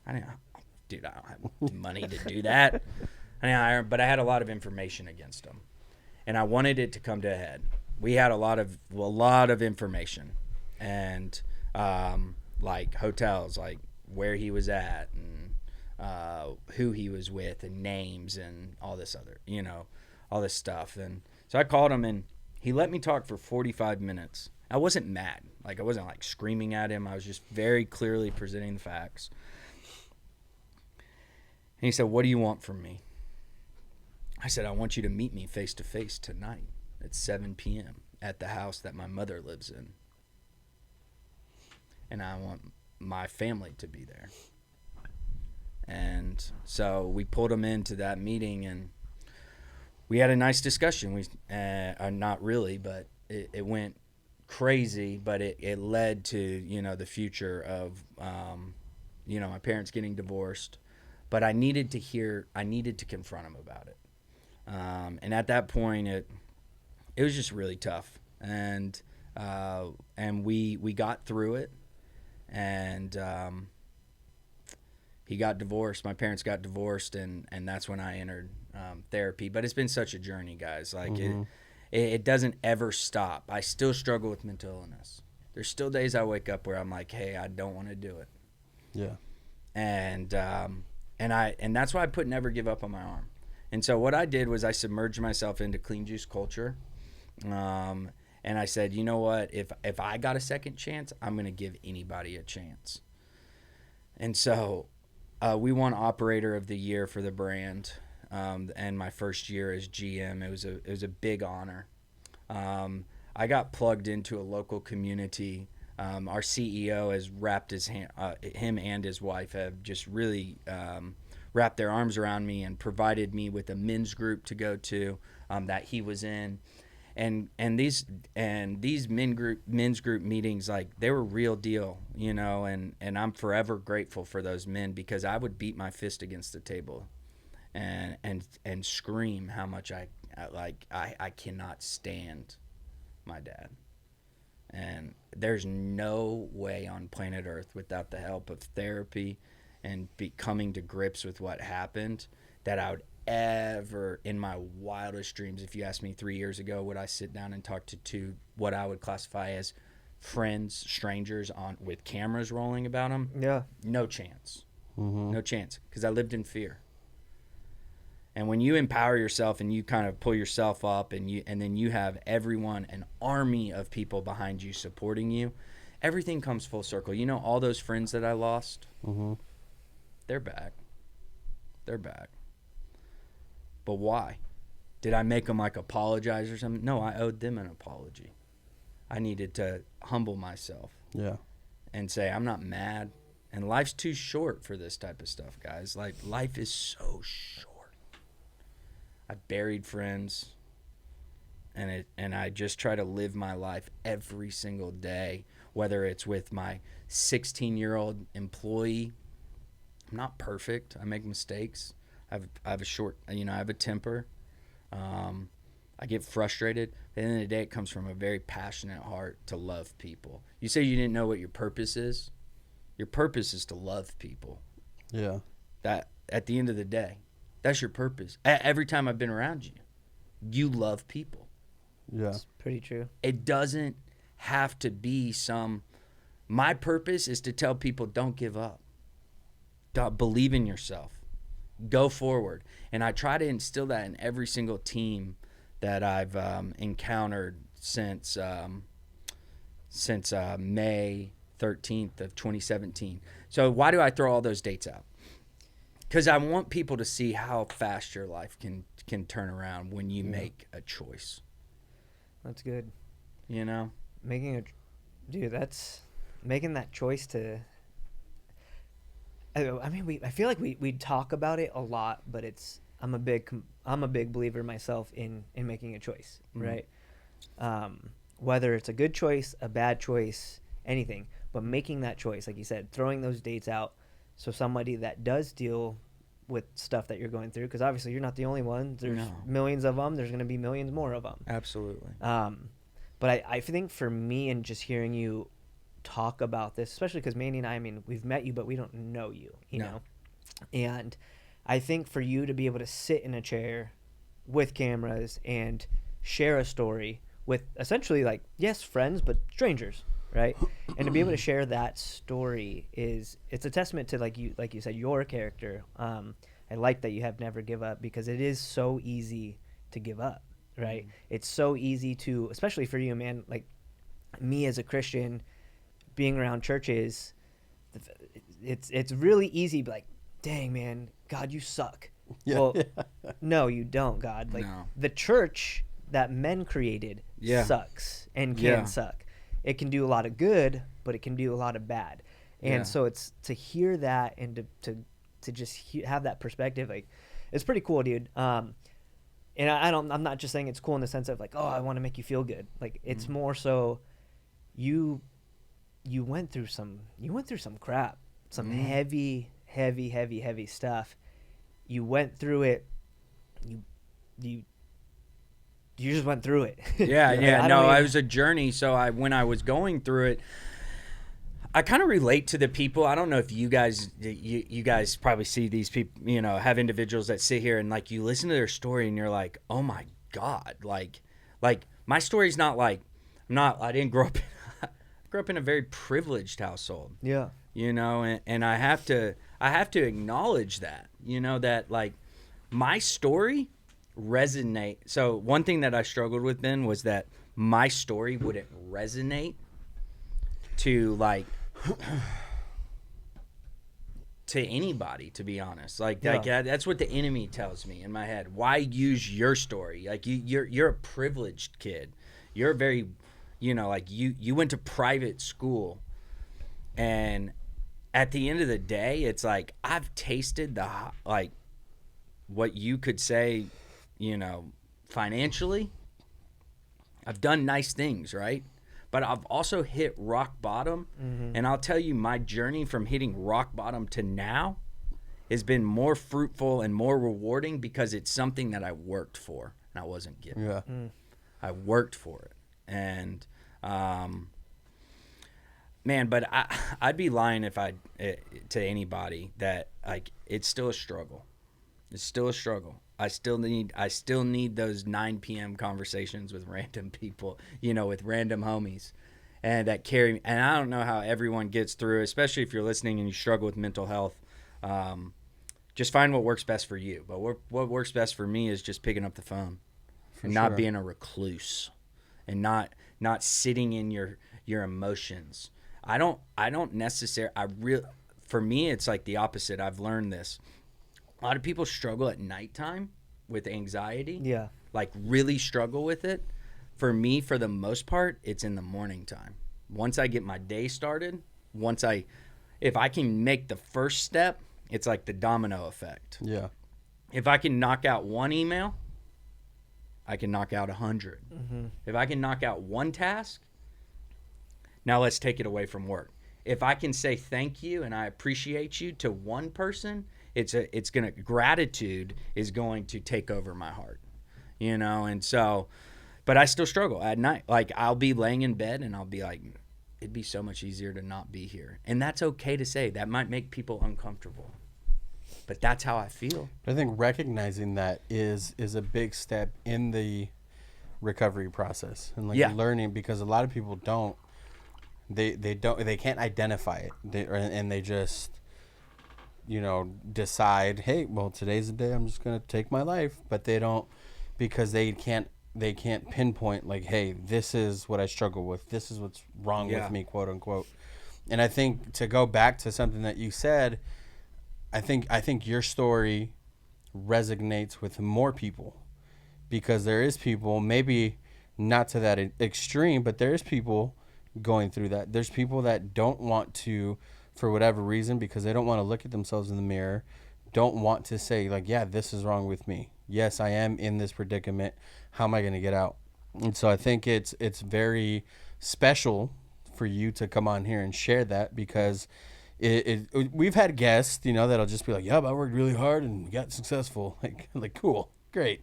I don't have money to do that. But I had a lot of information against him. And I wanted it to come to a head. We had a lot of information, and like hotels, like where he was at, and who he was with, and names, and all this other, all this stuff. And so I called him, and he let me talk for 45 minutes. I wasn't mad. Like, I wasn't like screaming at him. I was just very clearly presenting the facts. And he said, "What do you want from me?" I said, "I want you to meet me face to face tonight at 7 p.m. at the house that my mother lives in. And I want my family to be there." And so we pulled him into that meeting, and we had a nice discussion. Not really, but it went crazy, but it led to, the future of, my parents getting divorced. But I needed to confront him about it. And at that point, it was just really tough. And we got through it. And he got divorced. My parents got divorced, and that's when I entered therapy. But it's been such a journey, guys. Like it doesn't ever stop. I still struggle with mental illness. There's still days I wake up where I'm like, hey, I don't want to do it. Yeah. And that's why I put never give up on my arm. And so what I did was I submerged myself into clean juice culture. And I said, you know what? If I got a second chance, I'm going to give anybody a chance. And so we won Operator of the Year for the brand. And my first year as GM, it was a big honor. I got plugged into a local community. Our CEO has wrapped him and his wife have just really wrapped their arms around me and provided me with a men's group to go to that he was in. And these men's group meetings, like, they were real deal, you know, and I'm forever grateful for those men, because I would beat my fist against the table and scream how much I cannot stand my dad. And there's no way on planet Earth, without the help of therapy and coming to grips with what happened, that I would ever, in my wildest dreams, if you asked me 3 years ago, would I sit down and talk to two what I would classify as friends, strangers with cameras rolling about them? Yeah. No chance. No chance, because I lived in fear. And when you empower yourself and you kind of pull yourself up, and then you have everyone, an army of people behind you supporting you, everything comes full circle. You know, all those friends that I lost, they're back. They're back. But why? Did I make them apologize or something? No, I owed them an apology. I needed to humble myself. Yeah. And say, I'm not mad. And life's too short for this type of stuff, guys. Like, life is so short. I've buried friends, and I just try to live my life every single day, whether it's with my 16-year-old employee. I'm not perfect. I make mistakes. I have a temper. I get frustrated. At the end of the day, it comes from a very passionate heart to love people. You say you didn't know what your purpose is. Your purpose is to love people. Yeah. That, at the end of the day, that's your purpose. Every time I've been around you, you love people. Yeah. That's pretty true. It doesn't have to be my purpose is to tell people, don't give up. Believe in yourself. Go forward. And I try to instill that in every single team that I've encountered since May 13th of 2017. So why do I throw all those dates out? Because I want people to see how fast your life can turn around when you make a choice. That's good. You know? That's making that choice to. I mean, I feel like we talk about it a lot, but I'm a big believer myself in making a choice, right? Whether it's a good choice, a bad choice, anything, but making that choice, like you said, throwing those dates out. So somebody that does deal with stuff that you're going through, because obviously you're not the only one. There's millions of them. There's going to be millions more of them. Absolutely. But I think for me, and just hearing you talk about this, especially because Manny and I mean, we've met you, but we don't know you, you know? And I think for you to be able to sit in a chair with cameras and share a story with essentially, like, yes, friends, but strangers, right? And to be able to share that story it's a testament to, like you said, your character. I like that you have never give up, because it is so easy to give up, right? It's so easy to, especially for you, man, like me as a Christian, being around churches, it's really easy to be like, dang, man, God, you suck. Yeah. Well, no, you don't, God. Like, the church that men created sucks and can suck. It can do a lot of good, but it can do a lot of bad. And so it's to hear that and to just have that perspective, like, it's pretty cool, dude. And I'm not just saying it's cool in the sense of like, oh, I want to make you feel good. Like, it's more so you went through some crap, some heavy stuff. You went through it. You just went through it. Yeah. No, it was a journey. So when I was going through it, I kind of relate to the people. I don't know if you guys probably see these people, you know, have individuals that sit here and like you listen to their story and you're like, oh my God, like my story's not like, I didn't grow up, I grew up in a very privileged household. Yeah. You know, and I have to acknowledge that, you know, that like my story resonate. So one thing that I struggled with then was that my story wouldn't resonate to like to anybody, to be honest. Like that's what the enemy tells me in my head. Why use your story? Like you're a privileged kid. You're very, you know, like you went to private school, and at the end of the day, it's like I've tasted the like what you could say, you know, financially. I've done nice things, right? But I've also hit rock bottom. Mm-hmm. And I'll tell you, my journey from hitting rock bottom to now has been more fruitful and more rewarding because it's something that I worked for and I wasn't given. Yeah. I worked for it. And, man, but I'd be lying if to anybody that like it's still a struggle. It's still a struggle. I still need those 9 p.m. conversations with random people, you know, with random homies, and that carry me. And I don't know how everyone gets through, especially if you're listening and you struggle with mental health. Just find what works best for you. But what works best for me is just picking up the phone and not being a recluse and not sitting in your emotions. For me, it's like the opposite. I've learned this. A lot of people struggle at nighttime with anxiety. Yeah. Like really struggle with it. For me, for the most part, it's in the morning time. Once I get my day started, if I can make the first step, it's like the domino effect. Yeah. If I can knock out one email, I can knock out 100. Mm-hmm. If I can knock out one task, now let's take it away from work. If I can say thank you and I appreciate you to one person, gratitude is going to take over my heart, you know? And so, but I still struggle at night. Like I'll be laying in bed and I'll be like, it'd be so much easier to not be here. And that's okay to say. That might make people uncomfortable, but that's how I feel. I think recognizing that is a big step in the recovery process and like learning, because a lot of people they can't identify it. And they just, you know, decide, hey, well, today's the day I'm just going to take my life. But they don't, because they can't pinpoint like, hey, this is what I struggle with. This is what's wrong with me, quote unquote. And I think to go back to something that you said, I think your story resonates with more people, because there is people, maybe not to that extreme, but there is people going through that. There's people that don't want to, for whatever reason, because they don't want to look at themselves in the mirror, don't want to say like, yeah, this is wrong with me. Yes, I am in this predicament. How am I going to get out? And so I think it's very special for you to come on here and share that, because we've had guests, you know, that'll just be like, yeah, I worked really hard and got successful. Like cool, great.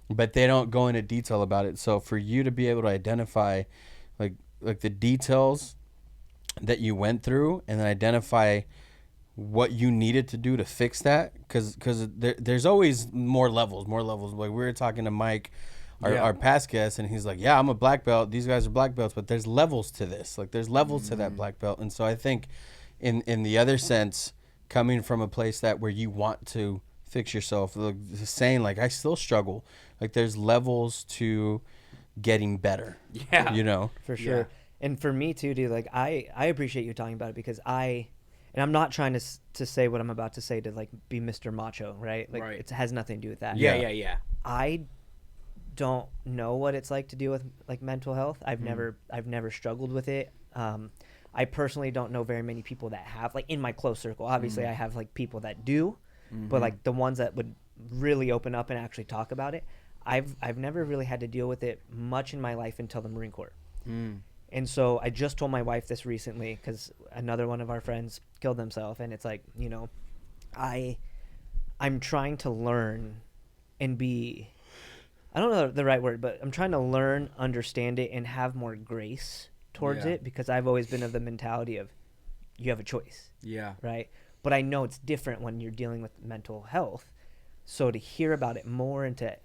But they don't go into detail about it. So for you to be able to identify like the details that you went through and then identify what you needed to do to fix that, because there's always more levels. Like we were talking to Mike, our past guest, and he's like, yeah, I'm a black belt, these guys are black belts, but there's levels to this. Like there's levels to that black belt. And so I think in the other sense, coming from a place that where you want to fix yourself, like saying like, I still struggle, like there's levels to getting better. Yeah, you know, for sure. Yeah. And for me too, dude, like I appreciate you talking about it, because and I'm not trying to say what I'm about to say to like be Mr. Macho, right? Like it has nothing to do with that. Yeah. I don't know what it's like to deal with like mental health. I've never struggled with it. I personally don't know very many people that have, like in my close circle. Obviously I have like people that do, but like the ones that would really open up and actually talk about it, I've never really had to deal with it much in my life until the Marine Corps. And so I just told my wife this recently, because another one of our friends killed themselves, and it's like, you know, I'm trying to learn and be, I don't know the right word, but I'm trying to learn, understand it, and have more grace towards it, because I've always been of the mentality of, you have a choice. Yeah. Right. But I know it's different when you're dealing with mental health. So to hear about it more and to,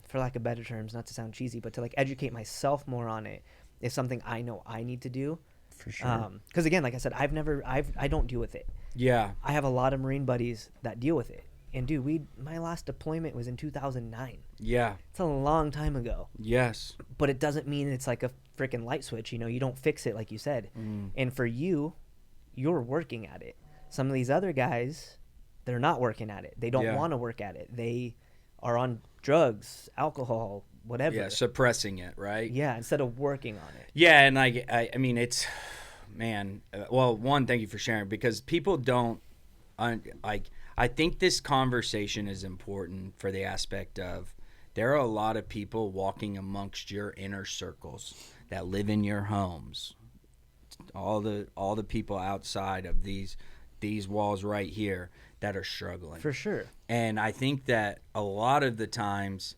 for lack of better terms, not to sound cheesy, but to like educate myself more on it is something I know I need to do. For sure. Because again, like I said, I don't deal with it. Yeah. I have a lot of Marine buddies that deal with it. And dude, my last deployment was in 2009. Yeah. It's a long time ago. Yes. But it doesn't mean it's like a freaking light switch. You know, you don't fix it like you said. And for you, you're working at it. Some of these other guys, they're not working at it. They don't want to work at it. They are on drugs, alcohol, whatever. Yeah, suppressing it, right? Yeah, instead of working on it. Yeah, and I mean, it's, man, well, one, thank you for sharing, because people don't, like, I think this conversation is important for the aspect of there are a lot of people walking amongst your inner circles that live in your homes. All the people outside of these walls right here that are struggling. For sure. And I think that a lot of the times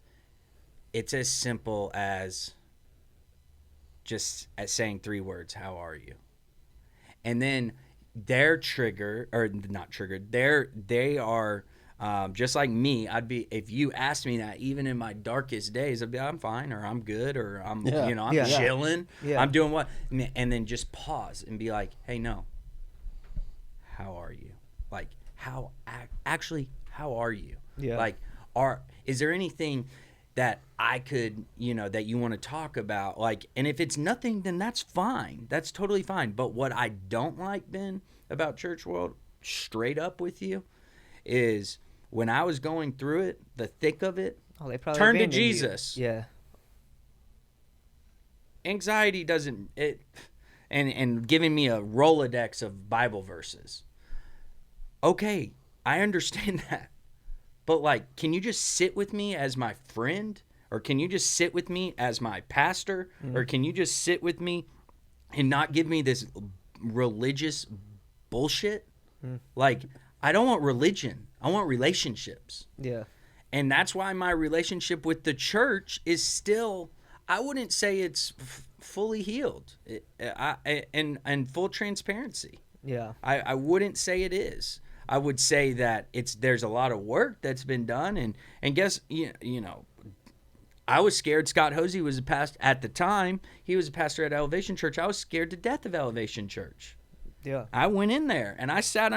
it's as simple as just as saying 3 words, how are you? And then they're triggered, or not triggered, they are just like me. If you asked me that, even in my darkest days, I'd be, I'm fine, or I'm good, or I'm chilling. Yeah. I'm doing what? And then just pause and be like, hey, no, how are you? Like, how are you? Yeah. Like, is there anything that I could, that you want to talk about? Like, and if it's nothing, then that's fine. That's totally fine. But what I don't like, Ben, about church world, straight up with you, is when I was going through it, the thick of it, they probably turn to Jesus. You. Yeah. Anxiety doesn't, and giving me a Rolodex of Bible verses. Okay, I understand that. But, like, can you just sit with me as my friend? Or can you just sit with me as my pastor? Or can you just sit with me and not give me this religious bullshit? Like, I don't want religion. I want relationships. Yeah. And that's why my relationship with the church is still, I wouldn't say it's fully healed. And full transparency. Yeah. I wouldn't say it is. I would say that there's a lot of work that's been done, and guess I was scared. Scott Hosey was a pastor at the time. He was a pastor at Elevation Church. I was scared to death of Elevation Church. Yeah. I went in there and I sat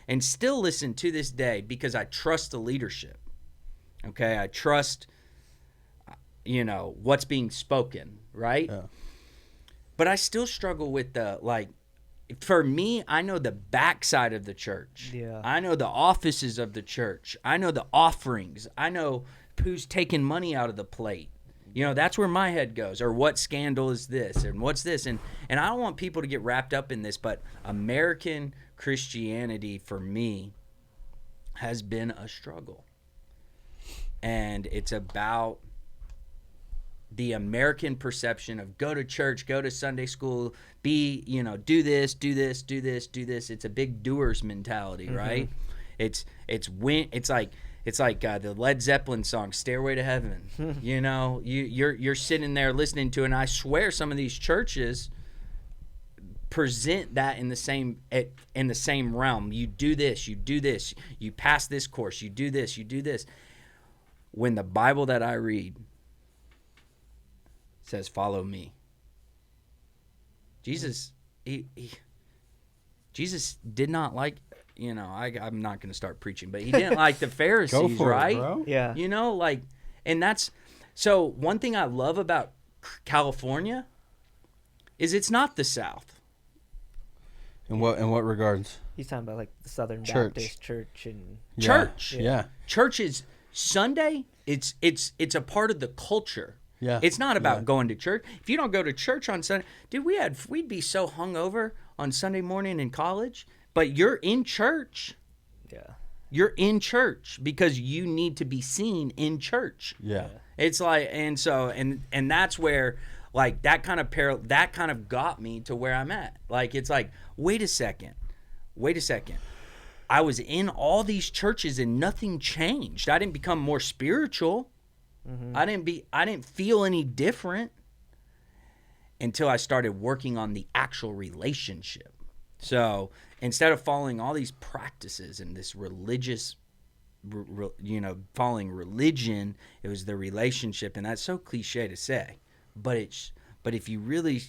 and still listen to this day because I trust the leadership. Okay, I trust what's being spoken, right? Yeah. But I still struggle with for me, I know the backside of the church. Yeah. I know the offices of the church. I know the offerings. I know who's taking money out of the plate. That's where my head goes. Or what scandal is this? And what's this? And I don't want people to get wrapped up in this, but American Christianity for me has been a struggle. And it's about the American perception of go to church, go to Sunday school, do this. It's a big doers mentality, right? It's like the Led Zeppelin song "Stairway to Heaven." You're sitting there listening to it, and I swear some of these churches present that in the same realm. You do this, you pass this course, you do this. When the Bible that I read says, "Follow me," Jesus, Jesus did not like, I'm not going to start preaching, but he didn't like the Pharisees, Go for right? it, bro. Yeah. And that's, so one thing I love about California is it's not the South. In what regards? He's talking about like the Southern Church. Baptist Church and Church. Yeah. Church is Sunday. It's a part of the culture. Yeah. It's not about going to church. If you don't go to church on Sunday, dude, we'd be so hungover on Sunday morning in college, but you're in church. Yeah. You're in church because you need to be seen in church. Yeah. It's like, and so, and that's where, like, that kind of got me to where I'm at. Like, it's like, wait a second. I was in all these churches and nothing changed. I didn't become more spiritual. I didn't feel any different. until I started working on the actual relationship. So instead of following all these practices and this religious, following religion, it was the relationship. And that's so cliche to say, but if you really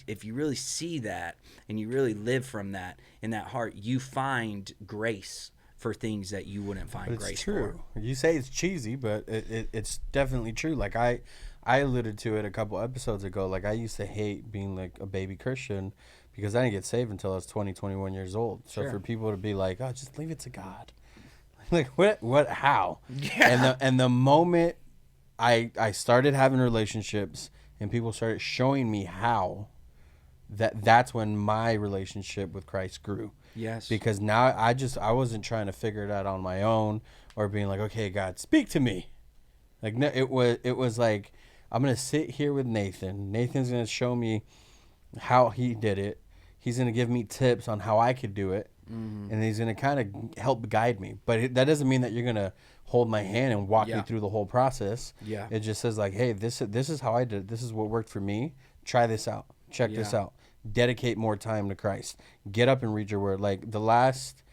see that and you really live from that in that heart, you find grace for things that you wouldn't find grace true. for. You say it's cheesy, but it's definitely true. Like I alluded to it a couple episodes ago. Like I used to hate being like a baby Christian because I didn't get saved until I was 20, 21 years old. So for people to be like, oh, just leave it to God. Like what, how? Yeah. And the moment I started having relationships and people started showing me how, that's when my relationship with Christ grew. Yes. Because now I wasn't trying to figure it out on my own or being like, okay, God, speak to me. Like, no, it was like, I'm going to sit here with Nathan. Nathan's going to show me how he did it. He's going to give me tips on how I could do it. Mm-hmm. And he's going to kind of help guide me. But that doesn't mean that you're going to hold my hand and walk me through the whole process. Yeah. It just says like, hey, this is how I did it. This is what worked for me. Try this out. Check this out. Dedicate more time to Christ. Get up and read your word. Like the last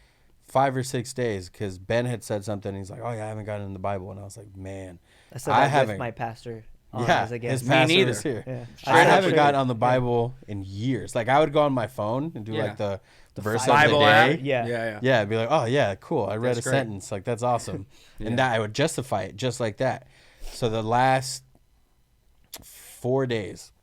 5 or 6 days, because Ben had said something. And he's like, oh, yeah, I haven't gotten in the Bible. And I was like, man, I haven't. With my pastor. His pastor was here. Yeah. I haven't gotten on the Bible in years. Like I would go on my phone and do like the verse of Bible the day. app. Yeah. I'd be like, oh yeah, cool. I read a sentence. Like that's awesome. And that I would justify it just like that. So the last 4 days,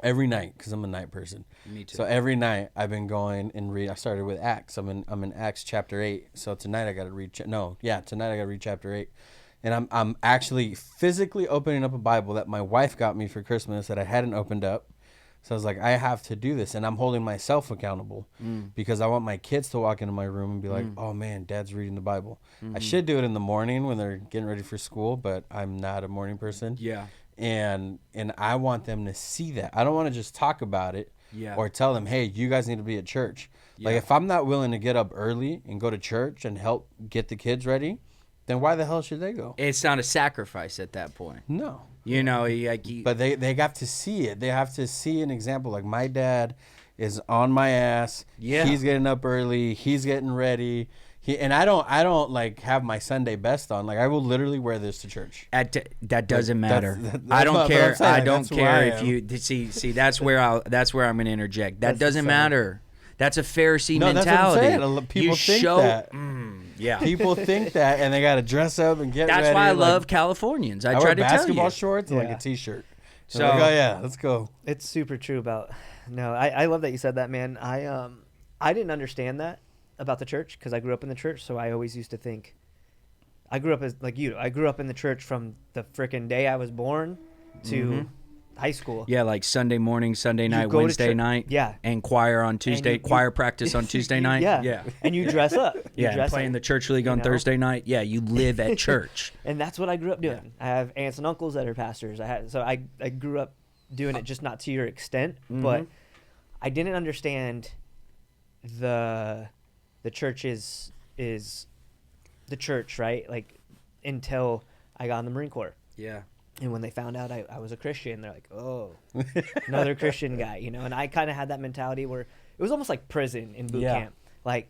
every night, because I'm a night person. Me too. So every night I've been going and read. I started with Acts. I'm in Acts chapter 8. So tonight I got to read. Tonight I got to read chapter 8. And I'm actually physically opening up a Bible that my wife got me for Christmas that I hadn't opened up. So I was like, I have to do this. And I'm holding myself accountable because I want my kids to walk into my room and be like, oh, man, Dad's reading the Bible. Mm-hmm. I should do it in the morning when they're getting ready for school, but I'm not a morning person. Yeah. And I want them to see that. I don't want to just talk about it or tell them, hey, you guys need to be at church. Yeah. Like if I'm not willing to get up early and go to church and help get the kids ready, then why the hell should they go? It's not a sacrifice at that point. No. But they have to see it. They have to see an example. Like my dad is on my ass. Yeah. He's getting up early. He's getting ready. And I don't like have my Sunday best on. Like I will literally wear this to church. That doesn't matter. I don't care. I don't care if you see. That's where I'm going to interject. That doesn't matter. That's a Pharisee mentality. That's what I'm saying. People think that. People think that, and they got to dress up and get ready. That's why I love Californians. I try wear to tell you. basketball shorts and like a T-shirt. So like, oh yeah, let's go. It's super true about. No, I love that you said that, man. I didn't understand that about the church because I grew up in the church, so I always used to think. I grew up as like you. I grew up in the church from the frickin' day I was born to high school. Yeah, like Sunday morning, Sunday night, Wednesday night. Yeah. And choir on Tuesday, choir practice on Tuesday night. Yeah. And you dress up. Playing the church league on Thursday night. Yeah, you live at church. And that's what I grew up doing. I have aunts and uncles that are pastors. I grew up doing it, just not to your extent, but I didn't understand the church is the church, right? Like until I got in the Marine Corps. Yeah. And when they found out I was a Christian, they're like, oh, another Christian guy, And I kind of had that mentality where it was almost like prison in boot camp. Like,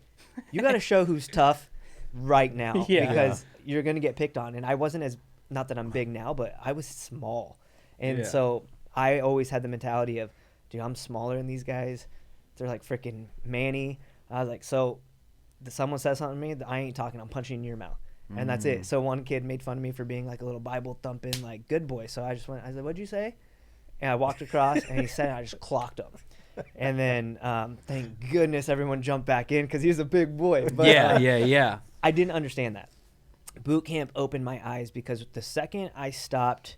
you got to show who's tough right now because you're going to get picked on. And I wasn't not that I'm big now, but I was small. And so I always had the mentality of, dude, I'm smaller than these guys. They're like freaking Manny. I was like, so someone says something to me, I ain't talking. I'm punching in your mouth. And that's it. So one kid made fun of me for being like a little Bible thumping, like good boy. So I said, what'd you say? And I walked across and he said it, I just clocked him. And then thank goodness everyone jumped back in because he was a big boy. But, I didn't understand that. Boot camp opened my eyes because the second I stopped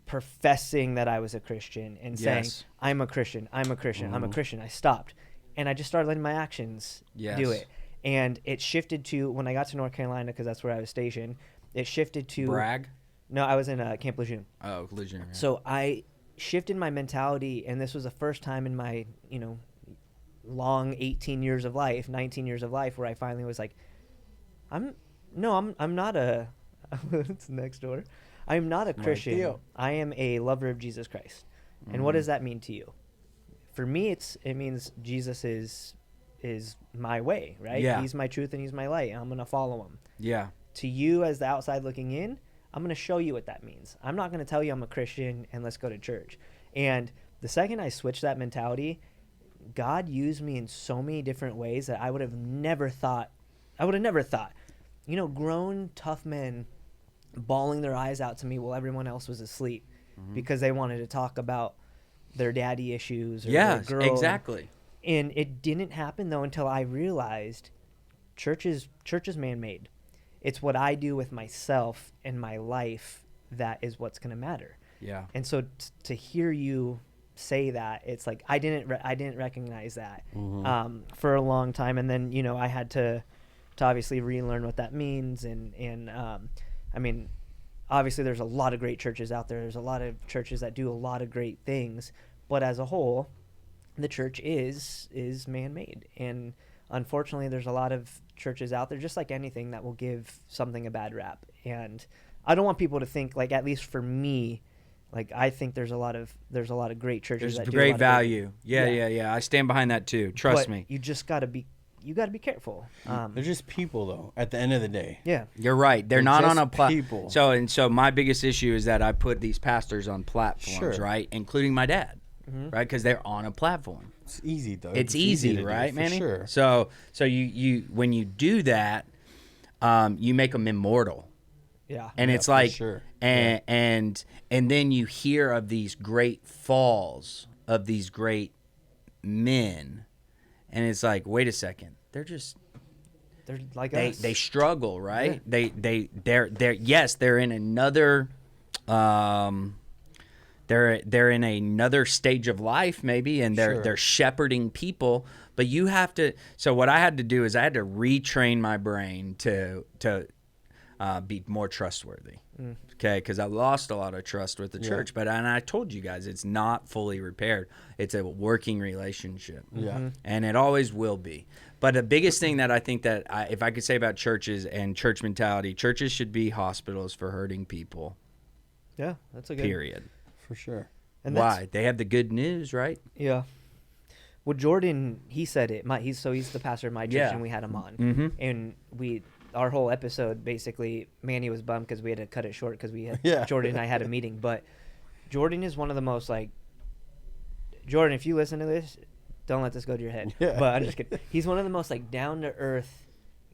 professing that I was a Christian and saying, I'm a Christian, I'm a Christian, I'm a Christian, I stopped. And I just started letting my actions do it. And it shifted to, when I got to North Carolina, because that's where I was stationed, it shifted to... Bragg? No, I was in Camp Lejeune. Oh, Lejeune. Yeah. So I shifted my mentality, and this was the first time in my, long 18 years of life, 19 years of life, where I finally was like, I'm not a... it's next door. I'm not a Christian. I am a lover of Jesus Christ. And what does that mean to you? for me, it means Jesus is my way, right? Yeah. He's my truth and he's my light. And I'm going to follow him. Yeah. To you as the outside looking in, I'm going to show you what that means. I'm not going to tell you I'm a Christian and let's go to church. And the second I switched that mentality, God used me in so many different ways that I would have never thought. You know, grown, tough men bawling their eyes out to me while everyone else was asleep because they wanted to talk about their daddy issues or their girl. Exactly. And it didn't happen, though, until I realized church is man-made. It's what I do with myself and my life that is what's going to matter. Yeah. And so to hear you say that, it's like I didn't recognize that for a long time. And then, you know, I had to obviously relearn what that means. And I mean, obviously there's a lot of great churches out there. There's a lot of churches that do a lot of great things. But as a whole, the church is man-made. And unfortunately, there's a lot of churches out there, just like anything, that will give something a bad rap. And I don't want people to think, like, at least for me, like, I think there's a lot of great churches that do great a lot value. Of Yeah. I stand behind that too. Trust me. You just gotta be careful. They're just people, though. At the end of the day, Yeah, You're right. They're not on a people. So my biggest issue is that I put these pastors on platforms, right, including my dad, right, because they're on a platform. it's easy, though. It's easy, to right, do, Manny? Sure. So you when you do that, you make them immortal. yeah. And Yeah, it's for like, sure. and then you hear of these great falls of these great men, and it's like, wait a second, they're like us. they struggle, right? Yeah. They're in another, they're in another stage of life maybe, and they're shepherding people. But you have to. So what I had to do is I had to retrain my brain to be more trustworthy. Okay, because I lost a lot of trust with the church. But and I told you guys, it's not fully repaired. It's a working relationship. Yeah, And it always will be. But the biggest thing that I think that if I could say about churches and church mentality, churches should be hospitals for hurting people. Yeah, that's a good. Period. for sure. And Why? They have the good news, right? Yeah. Well, Jordan, he said it. He's the pastor of my church, and we had him on, and our whole episode basically, Manny was bummed because we had to cut it short because we had Jordan and I had a meeting. But Jordan is one of the most, like, Jordan, if you listen to this, don't let this go to your head. Yeah. But I'm just kidding. He's one of the most, like, down to earth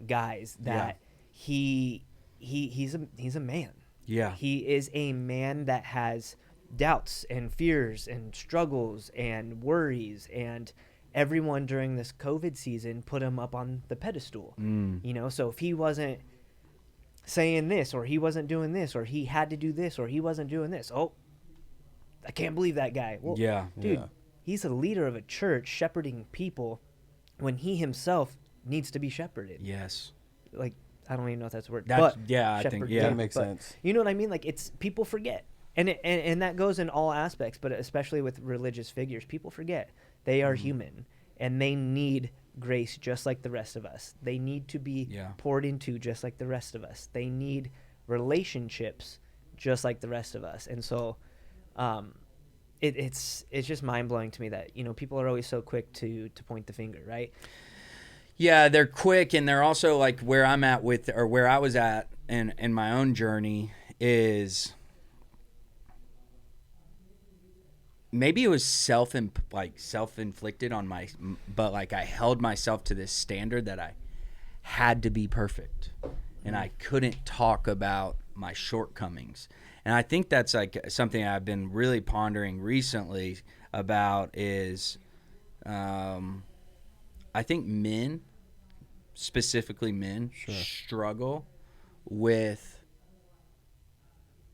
guys that he's a man. Yeah. He is a man that has doubts and fears and struggles and worries, and everyone during this COVID season put him up on the pedestal. You know, so if he wasn't saying this, or he wasn't doing this, or he had to do this, or he wasn't doing this, oh, I can't believe that guy. Well, dude, he's a leader of a church shepherding people when he himself needs to be shepherded. Yes. Like, I don't even know if that's a word. That's, but I think that makes sense. You know what I mean? Like, it's people forget. And that goes in all aspects, but especially with religious figures, people forget they are human and they need grace just like the rest of us. They need to be poured into just like the rest of us. They need relationships just like the rest of us. And so it's just mind-blowing to me that, you know, people are always so quick to point the finger, right? Yeah, they're quick, and they're also like where I'm at with, or where I was at in my own journey is maybe it was self-inflicted on but like I held myself to this standard that I had to be perfect, and I couldn't talk about my shortcomings. And I think that's like something I've been really pondering recently about is, I think men, specifically men, struggle with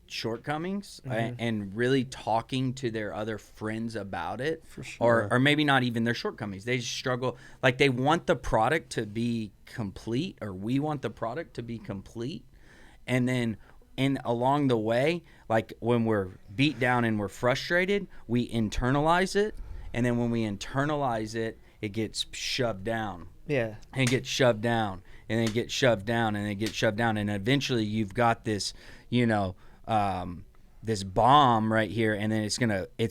shortcomings and really talking to their other friends about it. For sure. Or maybe not even their shortcomings. They just struggle. Like, they want the product to be complete, or we want the product to be complete. And then along the way, like when we're beat down and we're frustrated, we internalize it. And then when we internalize it, it gets shoved down. Yeah. And it gets shoved down, and then it gets shoved down, and it gets shoved down. And eventually you've got this, you know, this bomb right here, and then it's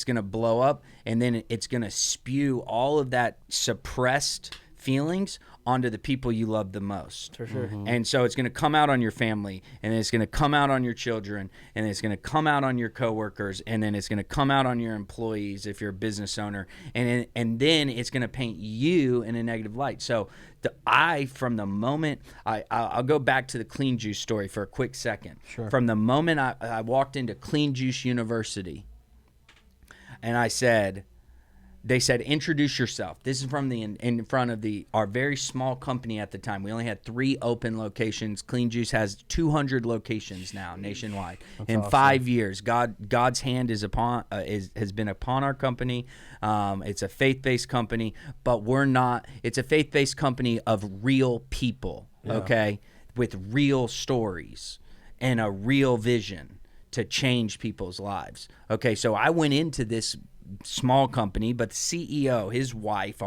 gonna blow up, and then it's gonna spew all of that suppressed feelings onto the people you love the most. For sure. And so it's going to come out on your family, and then it's going to come out on your children, and then it's going to come out on your coworkers, and then it's going to come out on your employees if you're a business owner, and then it's going to paint you in a negative light. So from the moment I'll go back to the Clean Juice story for a quick second. Sure. From the moment I walked into Clean Juice University, and they said, introduce yourself. This is from in front of our very small company at the time. We only had 3 open locations. Clean Juice has 200 locations now nationwide. That's in awesome. 5 years, God's hand has been upon our company. It's a faith-based company, but it's a faith-based company of real people, okay, with real stories and a real vision to change people's lives. Okay, so I went into this small company, but the CEO, his wife,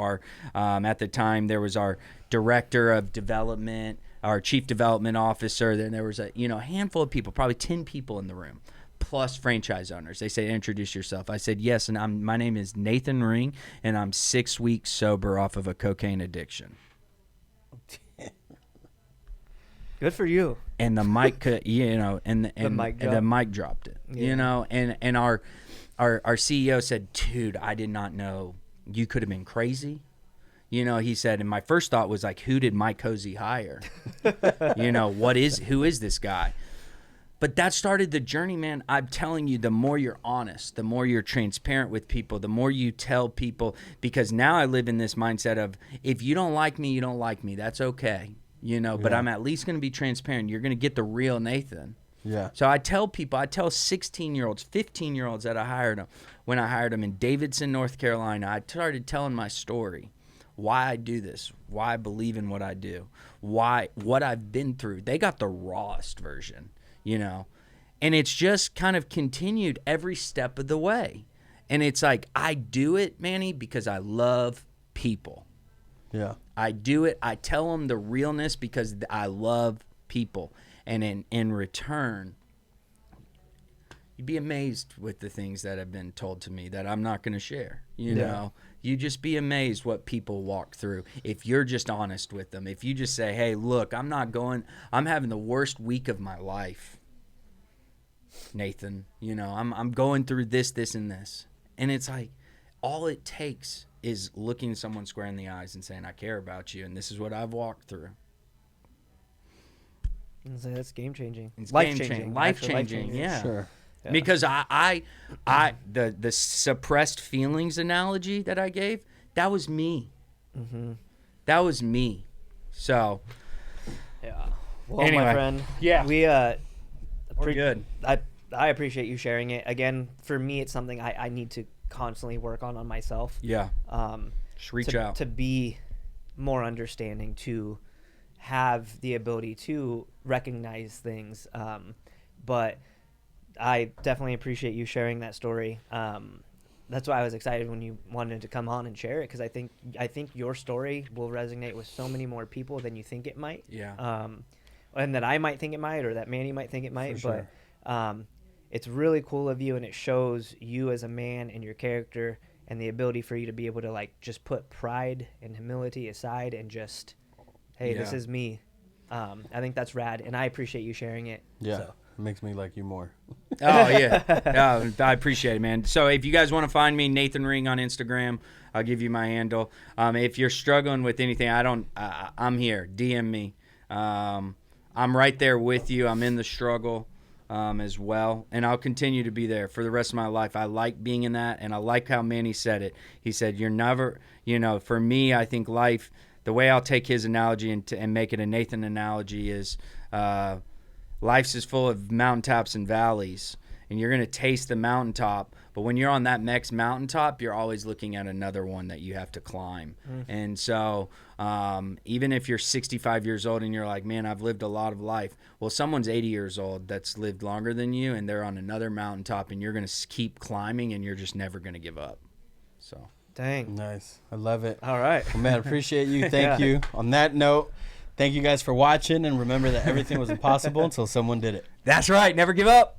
at the time there was our director of development, our chief development officer, then there was a handful of people, probably 10 people in the room, plus franchise owners. They say, introduce yourself. I said, yes, and my name is Nathan Ring, and I'm 6 weeks sober off of a cocaine addiction. Good for you. And the mic the mic dropped it. Yeah. And our CEO said, dude, I did not know you could have been crazy. He said, and my first thought was like, who did Mike Hosey hire? Who is this guy? But that started the journey, man. I'm telling you, the more you're honest, the more you're transparent with people, the more you tell people, because now I live in this mindset of, if you don't like me, you don't like me. That's okay. But I'm at least going to be transparent. You're going to get the real Nathan. Yeah. So I tell 16-year-olds, 15-year-olds that I hired them. When I hired them in Davidson, North Carolina, I started telling my story, why I do this, why I believe in what I do, what I've been through. They got the rawest version, and it's just kind of continued every step of the way. And it's like, I do it, Manny, because I love people. Yeah. I do it. I tell them the realness because I love people. And in return, you'd be amazed with the things that have been told to me that I'm not going to share. You just be amazed what people walk through if you're just honest with them. If you just say, hey, look, I'm having the worst week of my life, Nathan. I'm going through this, and this. And it's like, all it takes is looking someone square in the eyes and saying, I care about you, and this is what I've walked through. So that's game changing. It's life changing. Yeah. Sure. Yeah. Because the suppressed feelings analogy that I gave, that was me. Mm-hmm. That was me. So. Yeah. Well, anyway, my friend. Yeah. We're good. I appreciate you sharing it. Again, for me, it's something I need to constantly work on myself. Yeah. Just reach out to be more understanding, to have the ability to recognize things. But I definitely appreciate you sharing that story. That's why I was excited when you wanted to come on and share it, because I think your story will resonate with so many more people than you think it might. Yeah. And that I might think it might, or that Manny might think it might. For sure. But it's really cool of you, and it shows you as a man and your character and the ability for you to be able to just put pride and humility aside and just, hey, this is me. I think that's rad, and I appreciate you sharing it. Yeah. So. It makes me like you more. Oh, yeah. I appreciate it, man. So if you guys want to find me, Nathan Ring on Instagram, I'll give you my handle. If you're struggling with anything, I'm here. DM me. I'm right there with you. I'm in the struggle as well, and I'll continue to be there for the rest of my life. I like being in that, and I like how Manny said it. He said, you're never, for me, I think life, the way I'll take his analogy and make it a Nathan analogy is life's is full of mountaintops and valleys, and you're going to taste the mountaintop, but when you're on that next mountaintop, you're always looking at another one that you have to climb. And so even if you're 65 years old and you're like, man, I've lived a lot of life, well, someone's 80 years old that's lived longer than you, and they're on another mountaintop, and you're going to keep climbing, and you're just never going to give up. So Dang. Nice. I love it. All right. Well, man, appreciate you. Thank you. On that note, thank you guys for watching, and remember that everything was impossible until someone did it. That's right. Never give up.